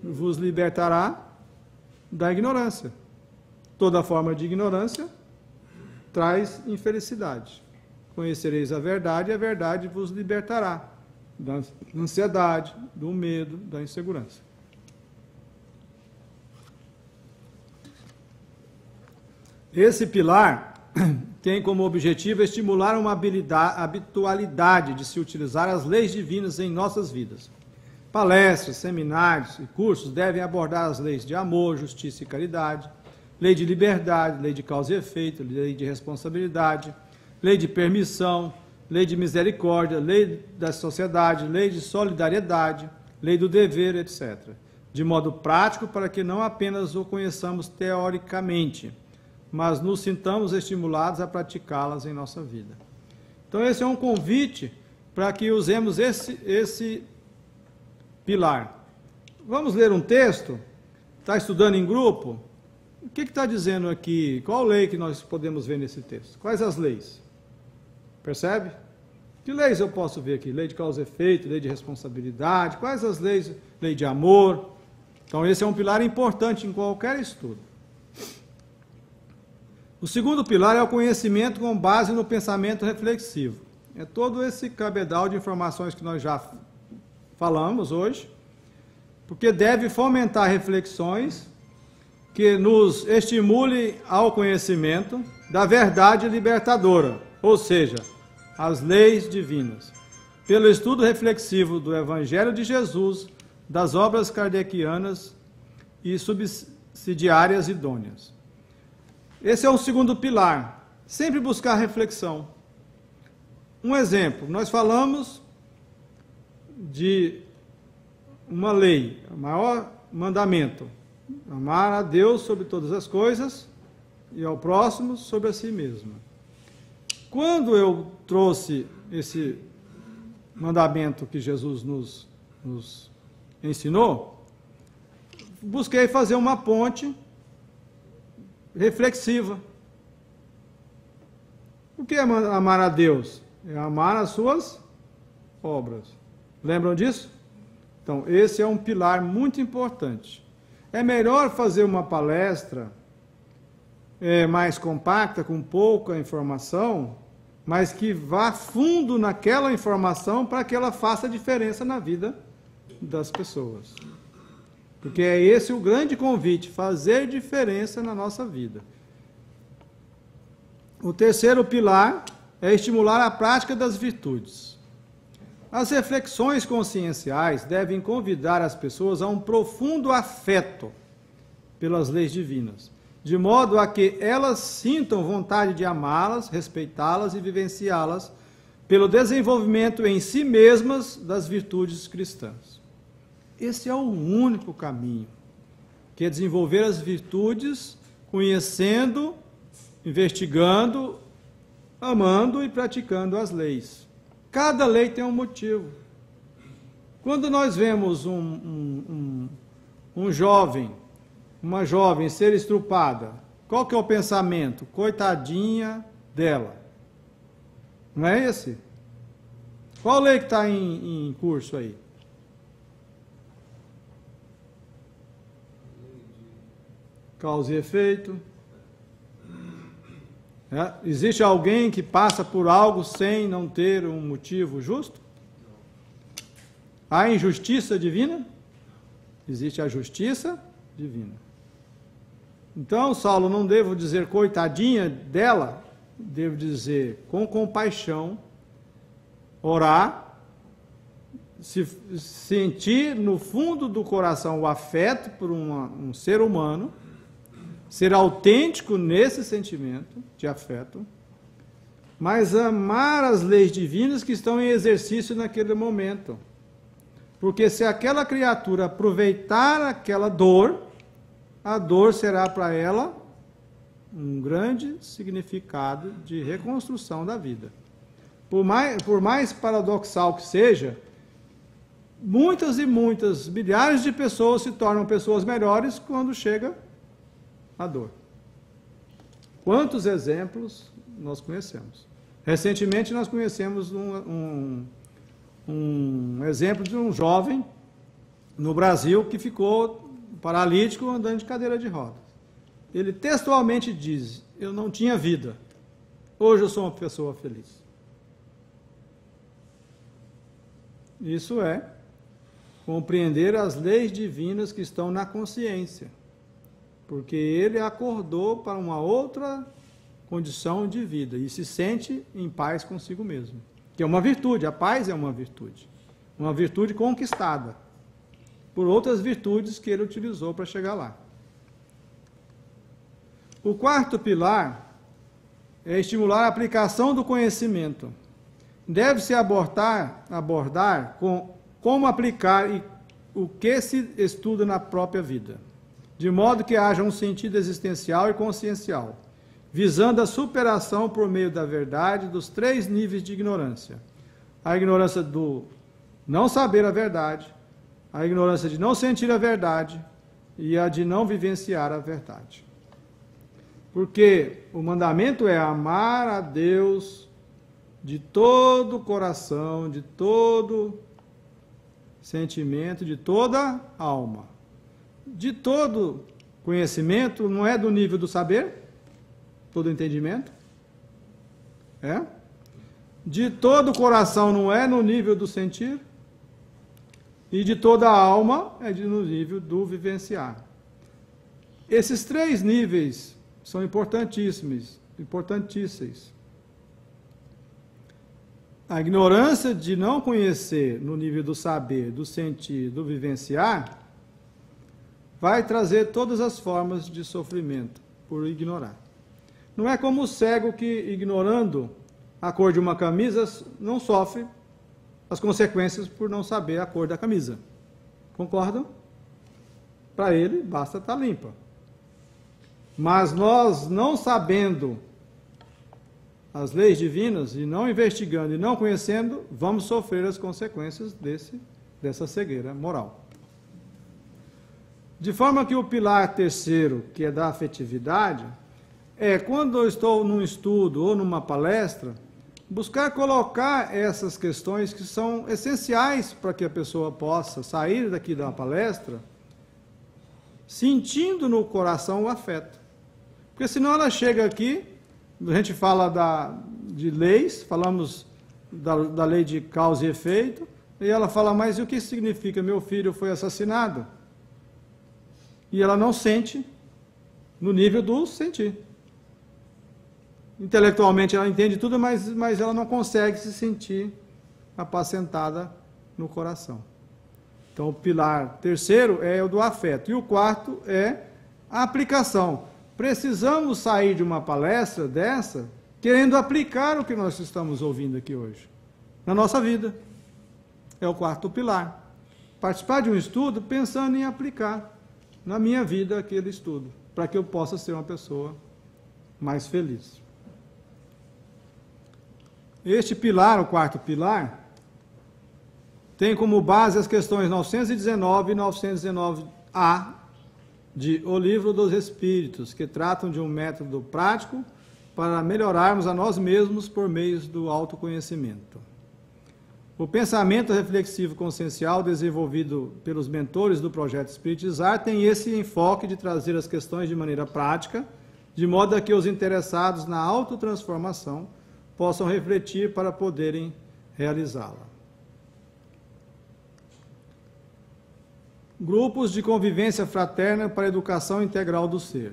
vos libertará da ignorância. Toda forma de ignorância traz infelicidade. Conhecereis a verdade e a verdade vos libertará da ansiedade, do medo, da insegurança. Esse pilar tem como objetivo estimular uma habitualidade de se utilizar as leis divinas em nossas vidas. Palestras, seminários e cursos devem abordar as leis de amor, justiça e caridade, lei de liberdade, lei de causa e efeito, lei de responsabilidade, lei de permissão, lei de misericórdia, lei da sociedade, lei de solidariedade, lei do dever, etc. De modo prático, para que não apenas o conheçamos teoricamente, mas nos sintamos estimulados a praticá-las em nossa vida. Então, esse é um convite para que usemos esse pilar. Vamos ler um texto? Está estudando em grupo? O que está dizendo aqui? Qual lei que nós podemos ver nesse texto? Quais as leis? Percebe? Que leis eu posso ver aqui? Lei de causa e efeito, lei de responsabilidade, quais as leis? Lei de amor. Então, esse é um pilar importante em qualquer estudo. O segundo pilar é o conhecimento com base no pensamento reflexivo. É todo esse cabedal de informações que nós já falamos hoje, porque deve fomentar reflexões que nos estimulem ao conhecimento da verdade libertadora, ou seja, as leis divinas, pelo estudo reflexivo do Evangelho de Jesus, das obras kardecianas e subsidiárias idôneas. Esse é o segundo pilar, sempre buscar reflexão. Um exemplo, nós falamos de uma lei, o maior mandamento, amar a Deus sobre todas as coisas e ao próximo sobre a si mesmo. Quando eu trouxe esse mandamento que Jesus nos ensinou, busquei fazer uma ponte reflexiva. O que é amar a Deus? É amar as suas obras. Lembram disso? Então, esse é um pilar muito importante. É melhor fazer uma palestra mais compacta, com pouca informação, mas que vá fundo naquela informação para que ela faça diferença na vida das pessoas. Porque é esse o grande convite, fazer diferença na nossa vida. O terceiro pilar é estimular a prática das virtudes. As reflexões conscienciais devem convidar as pessoas a um profundo afeto pelas leis divinas, de modo a que elas sintam vontade de amá-las, respeitá-las e vivenciá-las pelo desenvolvimento em si mesmas das virtudes cristãs. Esse é o único caminho, que é desenvolver as virtudes conhecendo, investigando, amando e praticando as leis. Cada lei tem um motivo. Quando nós vemos um jovem, uma jovem ser estrupada, qual que é o pensamento? Coitadinha dela. Não é esse? Qual lei que está em curso aí? Causa e efeito. Existe alguém que passa por algo sem não ter um motivo justo? Há injustiça divina? Existe a justiça divina. Então, Saulo, não devo dizer coitadinha dela, devo dizer com compaixão, orar, sentir no fundo do coração o afeto por um ser humano, ser autêntico nesse sentimento de afeto, mas amar as leis divinas que estão em exercício naquele momento. Porque se aquela criatura aproveitar aquela dor, a dor será para ela um grande significado de reconstrução da vida. Por mais paradoxal que seja, muitas e muitas, milhares de pessoas se tornam pessoas melhores quando chega a dor. Quantos exemplos nós conhecemos? Recentemente nós conhecemos um exemplo de um jovem no Brasil que ficou paralítico andando de cadeira de rodas. Ele textualmente diz: eu não tinha vida, hoje eu sou uma pessoa feliz. Isso é compreender as leis divinas que estão na consciência, porque ele acordou para uma outra condição de vida e se sente em paz consigo mesmo, que é uma virtude. A paz é uma virtude conquistada por outras virtudes que ele utilizou para chegar lá. O quarto pilar é estimular a aplicação do conhecimento. Deve-se abordar como aplicar o que se estuda na própria vida, de modo que haja um sentido existencial e consciencial, visando a superação por meio da verdade dos 3 níveis de ignorância: a ignorância do não saber a verdade, a ignorância de não sentir a verdade e a de não vivenciar a verdade. Porque o mandamento é amar a Deus de todo o coração, de todo sentimento, de toda alma. De todo conhecimento, não é do nível do saber, todo entendimento. É? De todo o coração, não é no nível do sentir. E de toda a alma, é no nível do vivenciar. Esses 3 níveis são importantíssimos. A ignorância de não conhecer no nível do saber, do sentir, do vivenciar, vai trazer todas as formas de sofrimento por ignorar. Não é como o cego que, ignorando a cor de uma camisa, não sofre as consequências por não saber a cor da camisa. Concordam? Para ele, basta estar limpa. Mas nós, não sabendo as leis divinas, e não investigando e não conhecendo, vamos sofrer as consequências dessa cegueira moral. De forma que o pilar terceiro, que é da afetividade, é quando eu estou num estudo ou numa palestra, buscar colocar essas questões que são essenciais para que a pessoa possa sair daqui da palestra sentindo no coração o afeto. Porque senão ela chega aqui, a gente fala de leis, falamos da lei de causa e efeito, e ela fala: mas o que significa meu filho foi assassinado? E ela não sente no nível do sentir. Intelectualmente ela entende tudo, mas ela não consegue se sentir apacentada no coração. Então, o pilar terceiro é o do afeto. E o quarto é a aplicação. Precisamos sair de uma palestra dessa querendo aplicar o que nós estamos ouvindo aqui hoje na nossa vida. É o quarto pilar. Participar de um estudo pensando em aplicar na minha vida aquele estudo, para que eu possa ser uma pessoa mais feliz. Este pilar, o quarto pilar, tem como base as questões 919 e 919A de O Livro dos Espíritos, que tratam de um método prático para melhorarmos a nós mesmos por meio do autoconhecimento. O pensamento reflexivo consciencial desenvolvido pelos mentores do projeto Espiritizar tem esse enfoque de trazer as questões de maneira prática, de modo a que os interessados na autotransformação possam refletir para poderem realizá-la. Grupos de convivência fraterna para a educação integral do ser,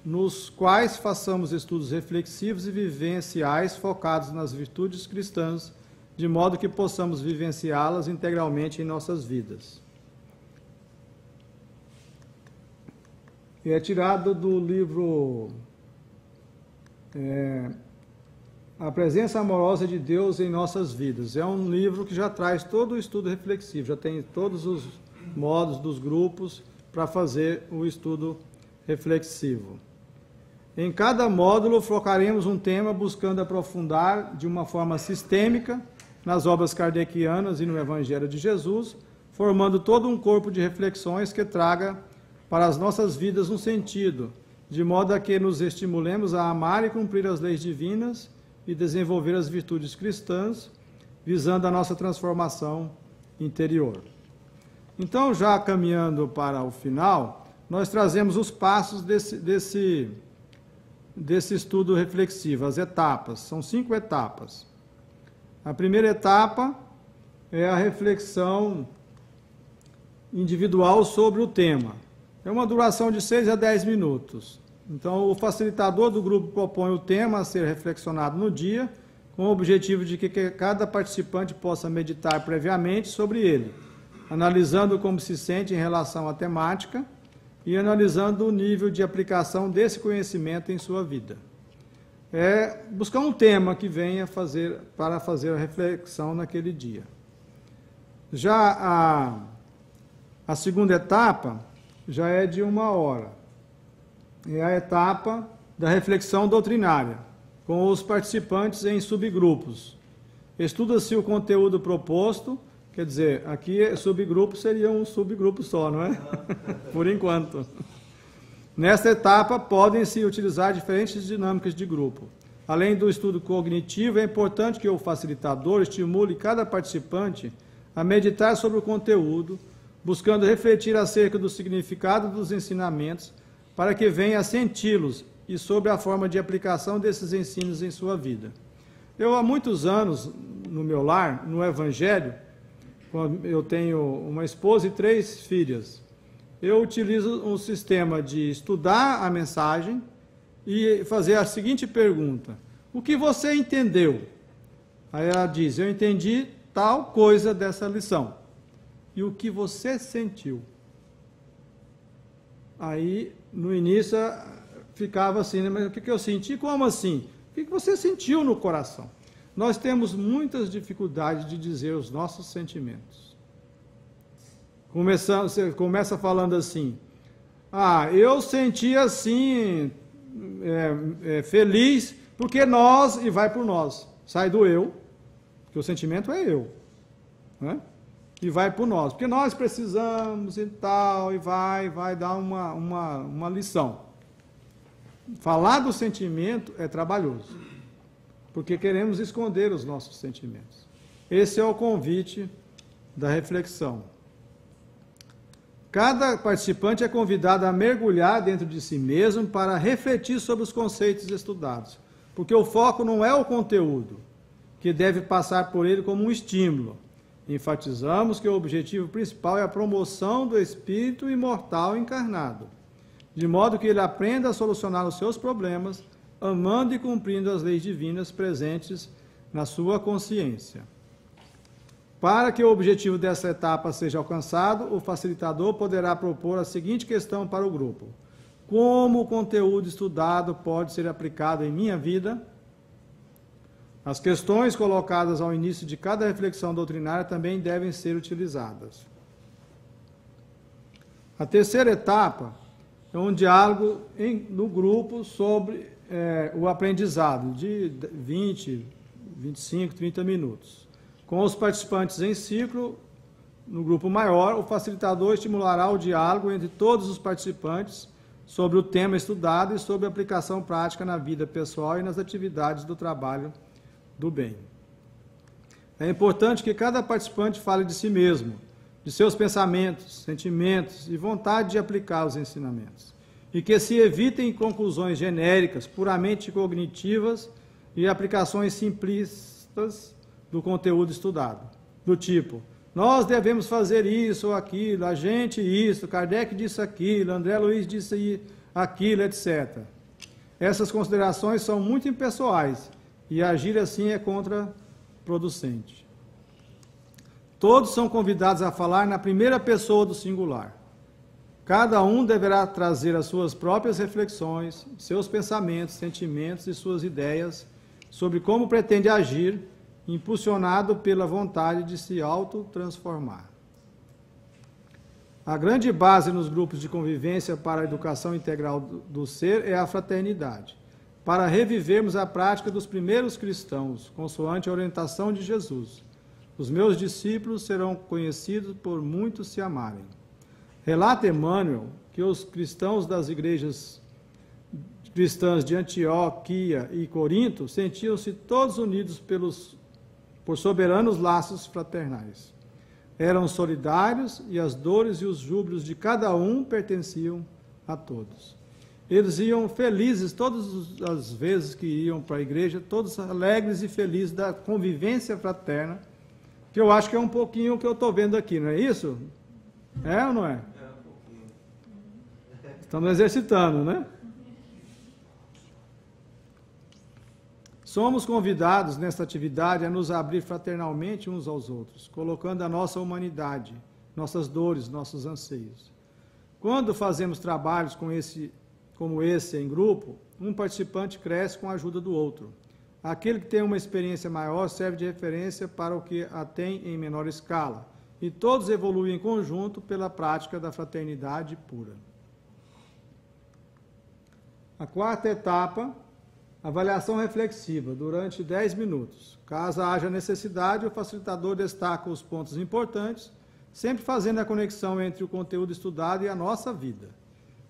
nos quais façamos estudos reflexivos e vivenciais focados nas virtudes cristãs, de modo que possamos vivenciá-las integralmente em nossas vidas. E é tirado do livro A Presença Amorosa de Deus em Nossas Vidas. É um livro que já traz todo o estudo reflexivo, já tem todos os modos dos grupos para fazer o estudo reflexivo. Em cada módulo focaremos um tema buscando aprofundar de uma forma sistêmica nas obras kardecianas e no Evangelho de Jesus, formando todo um corpo de reflexões que traga para as nossas vidas um sentido, de modo a que nos estimulemos a amar e cumprir as leis divinas e desenvolver as virtudes cristãs, visando a nossa transformação interior. Então, já caminhando para o final, nós trazemos os passos desse estudo reflexivo, as etapas. São 5 etapas. A primeira etapa é a reflexão individual sobre o tema. É uma duração de 6 a 10 minutos. Então, o facilitador do grupo propõe o tema a ser reflexionado no dia, com o objetivo de que cada participante possa meditar previamente sobre ele, analisando como se sente em relação à temática e analisando o nível de aplicação desse conhecimento em sua vida. É buscar um tema que venha para fazer a reflexão naquele dia. Já a segunda etapa já é de 1 hora. É a etapa da reflexão doutrinária, com os participantes em subgrupos. Estuda-se o conteúdo proposto. Quer dizer, aqui subgrupo seria um subgrupo só, não é? Por enquanto. Nesta etapa, podem-se utilizar diferentes dinâmicas de grupo. Além do estudo cognitivo, é importante que o facilitador estimule cada participante a meditar sobre o conteúdo, buscando refletir acerca do significado dos ensinamentos, para que venha a senti-los e sobre a forma de aplicação desses ensinos em sua vida. Eu, há muitos anos, no meu lar, no Evangelho, eu tenho uma esposa e 3 filhas. Eu utilizo um sistema de estudar a mensagem e fazer a seguinte pergunta: o que você entendeu? Aí ela diz: eu entendi tal coisa dessa lição. E o que você sentiu? Aí, no início, ficava assim, né? Mas o que eu senti? Como assim? O que você sentiu no coração? Nós temos muitas dificuldades de dizer os nossos sentimentos. Você começa falando assim: eu senti assim, feliz, porque nós, e vai por nós. Sai do eu, porque o sentimento é eu, né? E vai por nós, porque nós precisamos e tal, e vai dar uma lição. Falar do sentimento é trabalhoso, porque queremos esconder os nossos sentimentos. Esse é o convite da reflexão. Cada participante é convidado a mergulhar dentro de si mesmo para refletir sobre os conceitos estudados, porque o foco não é o conteúdo, que deve passar por ele como um estímulo. Enfatizamos que o objetivo principal é a promoção do espírito imortal encarnado, de modo que ele aprenda a solucionar os seus problemas, amando e cumprindo as leis divinas presentes na sua consciência. Para que o objetivo dessa etapa seja alcançado, o facilitador poderá propor a seguinte questão para o grupo: como o conteúdo estudado pode ser aplicado em minha vida? As questões colocadas ao início de cada reflexão doutrinária também devem ser utilizadas. A terceira etapa é um diálogo no grupo sobre o aprendizado, de 20, 25, 30 minutos. Com os participantes em ciclo, no grupo maior, o facilitador estimulará o diálogo entre todos os participantes sobre o tema estudado e sobre a aplicação prática na vida pessoal e nas atividades do trabalho do bem. É importante que cada participante fale de si mesmo, de seus pensamentos, sentimentos e vontade de aplicar os ensinamentos, e que se evitem conclusões genéricas, puramente cognitivas e aplicações simplistas do conteúdo estudado, do tipo: nós devemos fazer isso ou aquilo, a gente isso, Kardec disse aquilo, André Luiz disse aquilo, etc. Essas considerações são muito impessoais e agir assim é contraproducente. Todos são convidados a falar na primeira pessoa do singular. Cada um deverá trazer as suas próprias reflexões, seus pensamentos, sentimentos e suas ideias sobre como pretende agir, impulsionado pela vontade de se autotransformar. A grande base nos grupos de convivência para a educação integral do ser é a fraternidade, para revivermos a prática dos primeiros cristãos, consoante a orientação de Jesus. Os meus discípulos serão conhecidos por muitos se amarem. Relata Emmanuel que os cristãos das igrejas cristãs de Antioquia e Corinto sentiam-se todos unidos por soberanos laços fraternais. Eram solidários e as dores e os júbilos de cada um pertenciam a todos. Eles iam felizes todas as vezes que iam para a igreja, todos alegres e felizes da convivência fraterna, que eu acho que é um pouquinho o que eu estou vendo aqui, não é isso? É ou não é? É um pouquinho. Estamos exercitando, né? Somos convidados nesta atividade a nos abrir fraternalmente uns aos outros, colocando a nossa humanidade, nossas dores, nossos anseios. Quando fazemos trabalhos como esse em grupo, um participante cresce com a ajuda do outro. Aquele que tem uma experiência maior serve de referência para o que a tem em menor escala, e todos evoluem em conjunto pela prática da fraternidade pura. A quarta etapa: avaliação reflexiva, durante 10 minutos. Caso haja necessidade, o facilitador destaca os pontos importantes, sempre fazendo a conexão entre o conteúdo estudado e a nossa vida.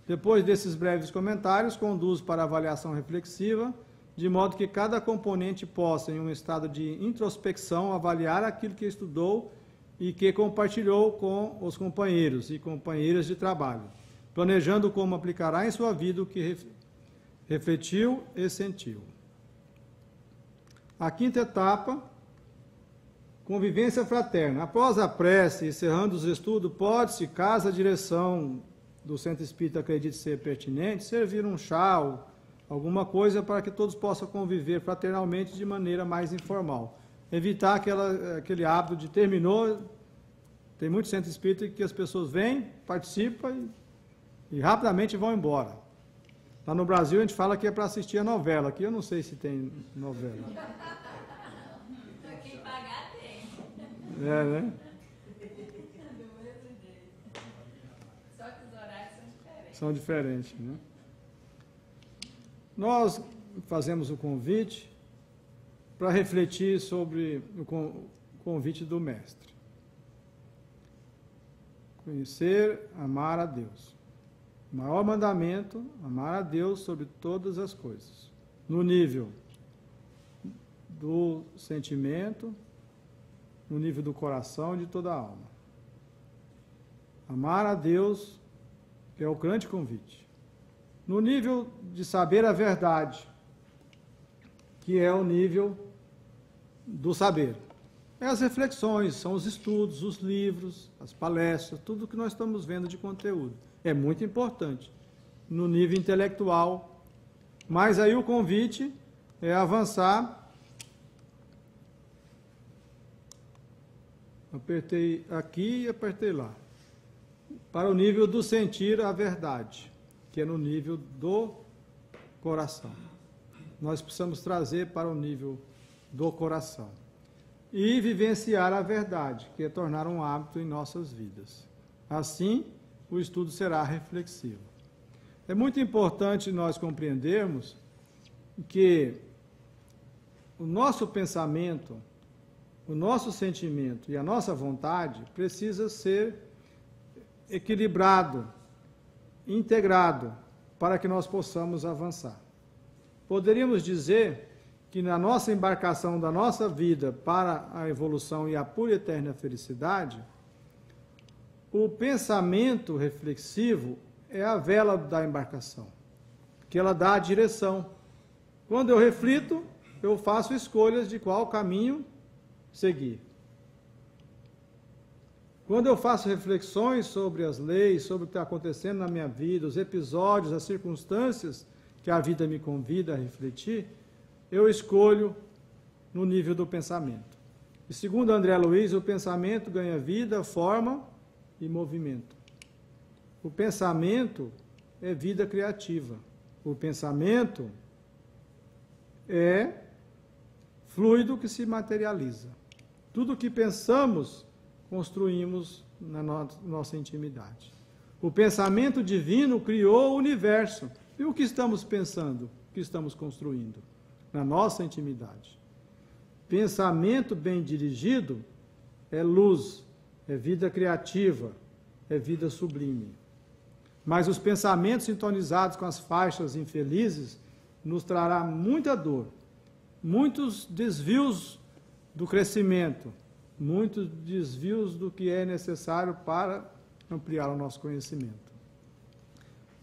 Depois desses breves comentários, conduz para a avaliação reflexiva, de modo que cada componente possa, em um estado de introspecção, avaliar aquilo que estudou e que compartilhou com os companheiros e companheiras de trabalho, planejando como aplicará em sua vida o que refletiu e sentiu. A quinta etapa: convivência fraterna. Após a prece, encerrando os estudos, pode-se, caso a direção do Centro Espírita acredite ser pertinente, servir um chá ou alguma coisa para que todos possam conviver fraternalmente de maneira mais informal. Evitar aquele hábito de terminou, tem muito Centro Espírita que as pessoas vêm, participam e rapidamente vão embora. Lá no Brasil a gente fala que é para assistir a novela. Aqui eu não sei se tem novela. Para quem pagar tem. É, né? Do mesmo jeito. Só que os horários são diferentes. São diferentes, né? Nós fazemos o convite para refletir sobre o convite do Mestre. Conhecer, amar a Deus. O maior mandamento: amar a Deus sobre todas as coisas, no nível do sentimento, no nível do coração e de toda a alma. Amar a Deus, que é o grande convite. No nível de saber a verdade, que é o nível do saber. É as reflexões, são os estudos, os livros, as palestras, tudo que nós estamos vendo de conteúdo. É muito importante no nível intelectual, mas aí o convite é avançar Apertei aqui e apertei lá. Para o nível do sentir a verdade, que é no nível do coração. Nós precisamos trazer para o nível do coração. E vivenciar a verdade, que é tornar um hábito em nossas vidas. Assim, o estudo será reflexivo. É muito importante nós compreendermos que o nosso pensamento, o nosso sentimento e a nossa vontade precisa ser equilibrado, integrado, para que nós possamos avançar. Poderíamos dizer que na nossa embarcação da nossa vida para a evolução e a pura e eterna felicidade, o pensamento reflexivo é a vela da embarcação, que ela dá a direção. Quando eu reflito, eu faço escolhas de qual caminho seguir. Quando eu faço reflexões sobre as leis, sobre o que está acontecendo na minha vida, os episódios, as circunstâncias que a vida me convida a refletir, eu escolho no nível do pensamento. E segundo André Luiz, o pensamento ganha vida, forma e movimento. O pensamento é vida criativa. O pensamento é fluido que se materializa. Tudo que pensamos, construímos na nossa intimidade. O pensamento divino criou o universo. E o que estamos pensando? O que estamos construindo? Na nossa intimidade. Pensamento bem dirigido é luz, é vida criativa, é vida sublime. Mas os pensamentos sintonizados com as faixas infelizes nos trará muita dor, muitos desvios do crescimento, muitos desvios do que é necessário para ampliar o nosso conhecimento.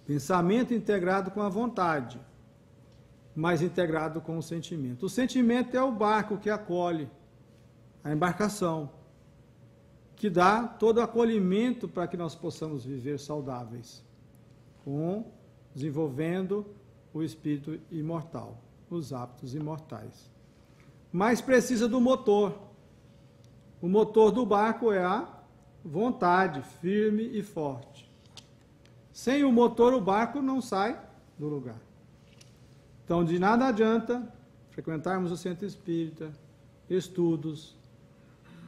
Pensamento integrado com a vontade, mas integrado com o sentimento. O sentimento é o barco que acolhe a embarcação, que dá todo o acolhimento para que nós possamos viver saudáveis, desenvolvendo o espírito imortal, os hábitos imortais. Mas precisa do motor. O motor do barco é a vontade, firme e forte. Sem o motor, o barco não sai do lugar. Então, de nada adianta frequentarmos o centro espírita, estudos,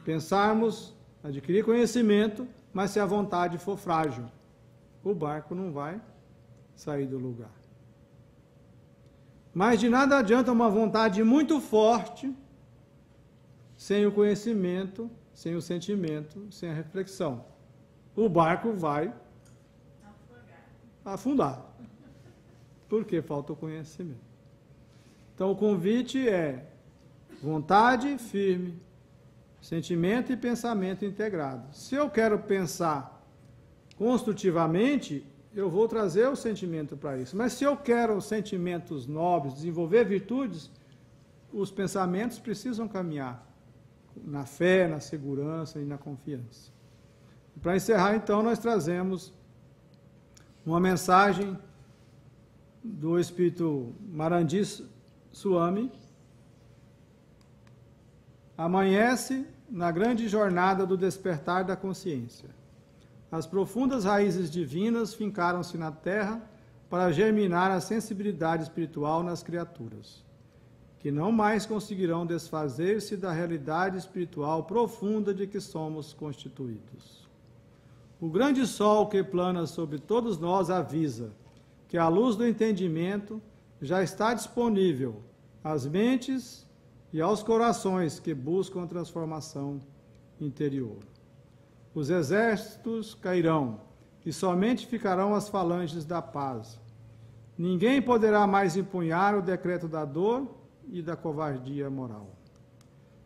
pensarmos, adquirir conhecimento, mas se a vontade for frágil, o barco não vai sair do lugar. Mas de nada adianta uma vontade muito forte, sem o conhecimento, sem o sentimento, sem a reflexão. O barco vai afundar, porque falta o conhecimento. Então, o convite é vontade firme, sentimento e pensamento integrado. Se eu quero pensar construtivamente, eu vou trazer o sentimento para isso. Mas se eu quero sentimentos nobres, desenvolver virtudes, os pensamentos precisam caminhar na fé, na segurança e na confiança. Para encerrar, então, nós trazemos uma mensagem do Espírito Marandi Swami. Amanhece na grande jornada do despertar da consciência. As profundas raízes divinas fincaram-se na terra para germinar a sensibilidade espiritual nas criaturas, que não mais conseguirão desfazer-se da realidade espiritual profunda de que somos constituídos. O grande sol que plana sobre todos nós avisa que a luz do entendimento já está disponível às mentes e aos corações que buscam a transformação interior. Os exércitos cairão e somente ficarão as falanges da paz. Ninguém poderá mais empunhar o decreto da dor e da covardia moral.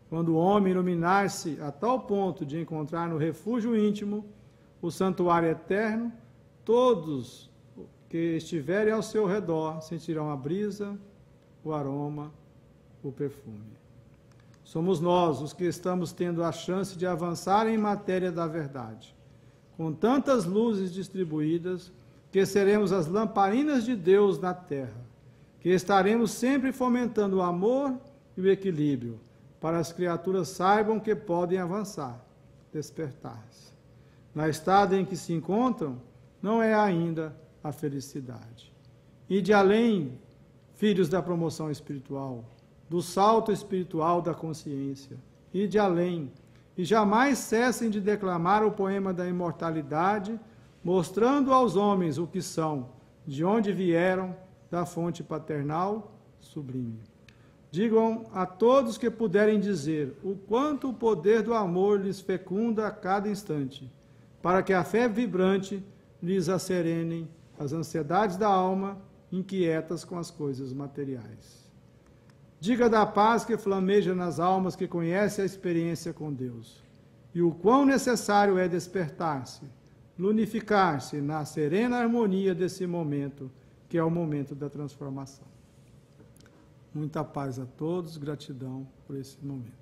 Quando o homem iluminar-se a tal ponto de encontrar no refúgio íntimo o santuário eterno, todos que estiverem ao seu redor sentirão a brisa, o aroma, o perfume. Somos nós os que estamos tendo a chance de avançar em matéria da verdade, com tantas luzes distribuídas, que seremos as lamparinas de Deus na terra, que estaremos sempre fomentando o amor e o equilíbrio, para as criaturas saibam que podem avançar, despertar-se. No estado em que se encontram, não é ainda a felicidade. E de além, filhos da promoção espiritual, do salto espiritual da consciência, e de além, e jamais cessem de declamar o poema da imortalidade, mostrando aos homens o que são, de onde vieram, da fonte paternal sublime. Digam a todos que puderem dizer o quanto o poder do amor lhes fecunda a cada instante, para que a fé vibrante lhes acerene as ansiedades da alma, inquietas com as coisas materiais. Diga da paz que flameja nas almas que conhecem a experiência com Deus, e o quão necessário é despertar-se, unificar-se na serena harmonia desse momento, que é o momento da transformação. Muita paz a todos, gratidão por esse momento.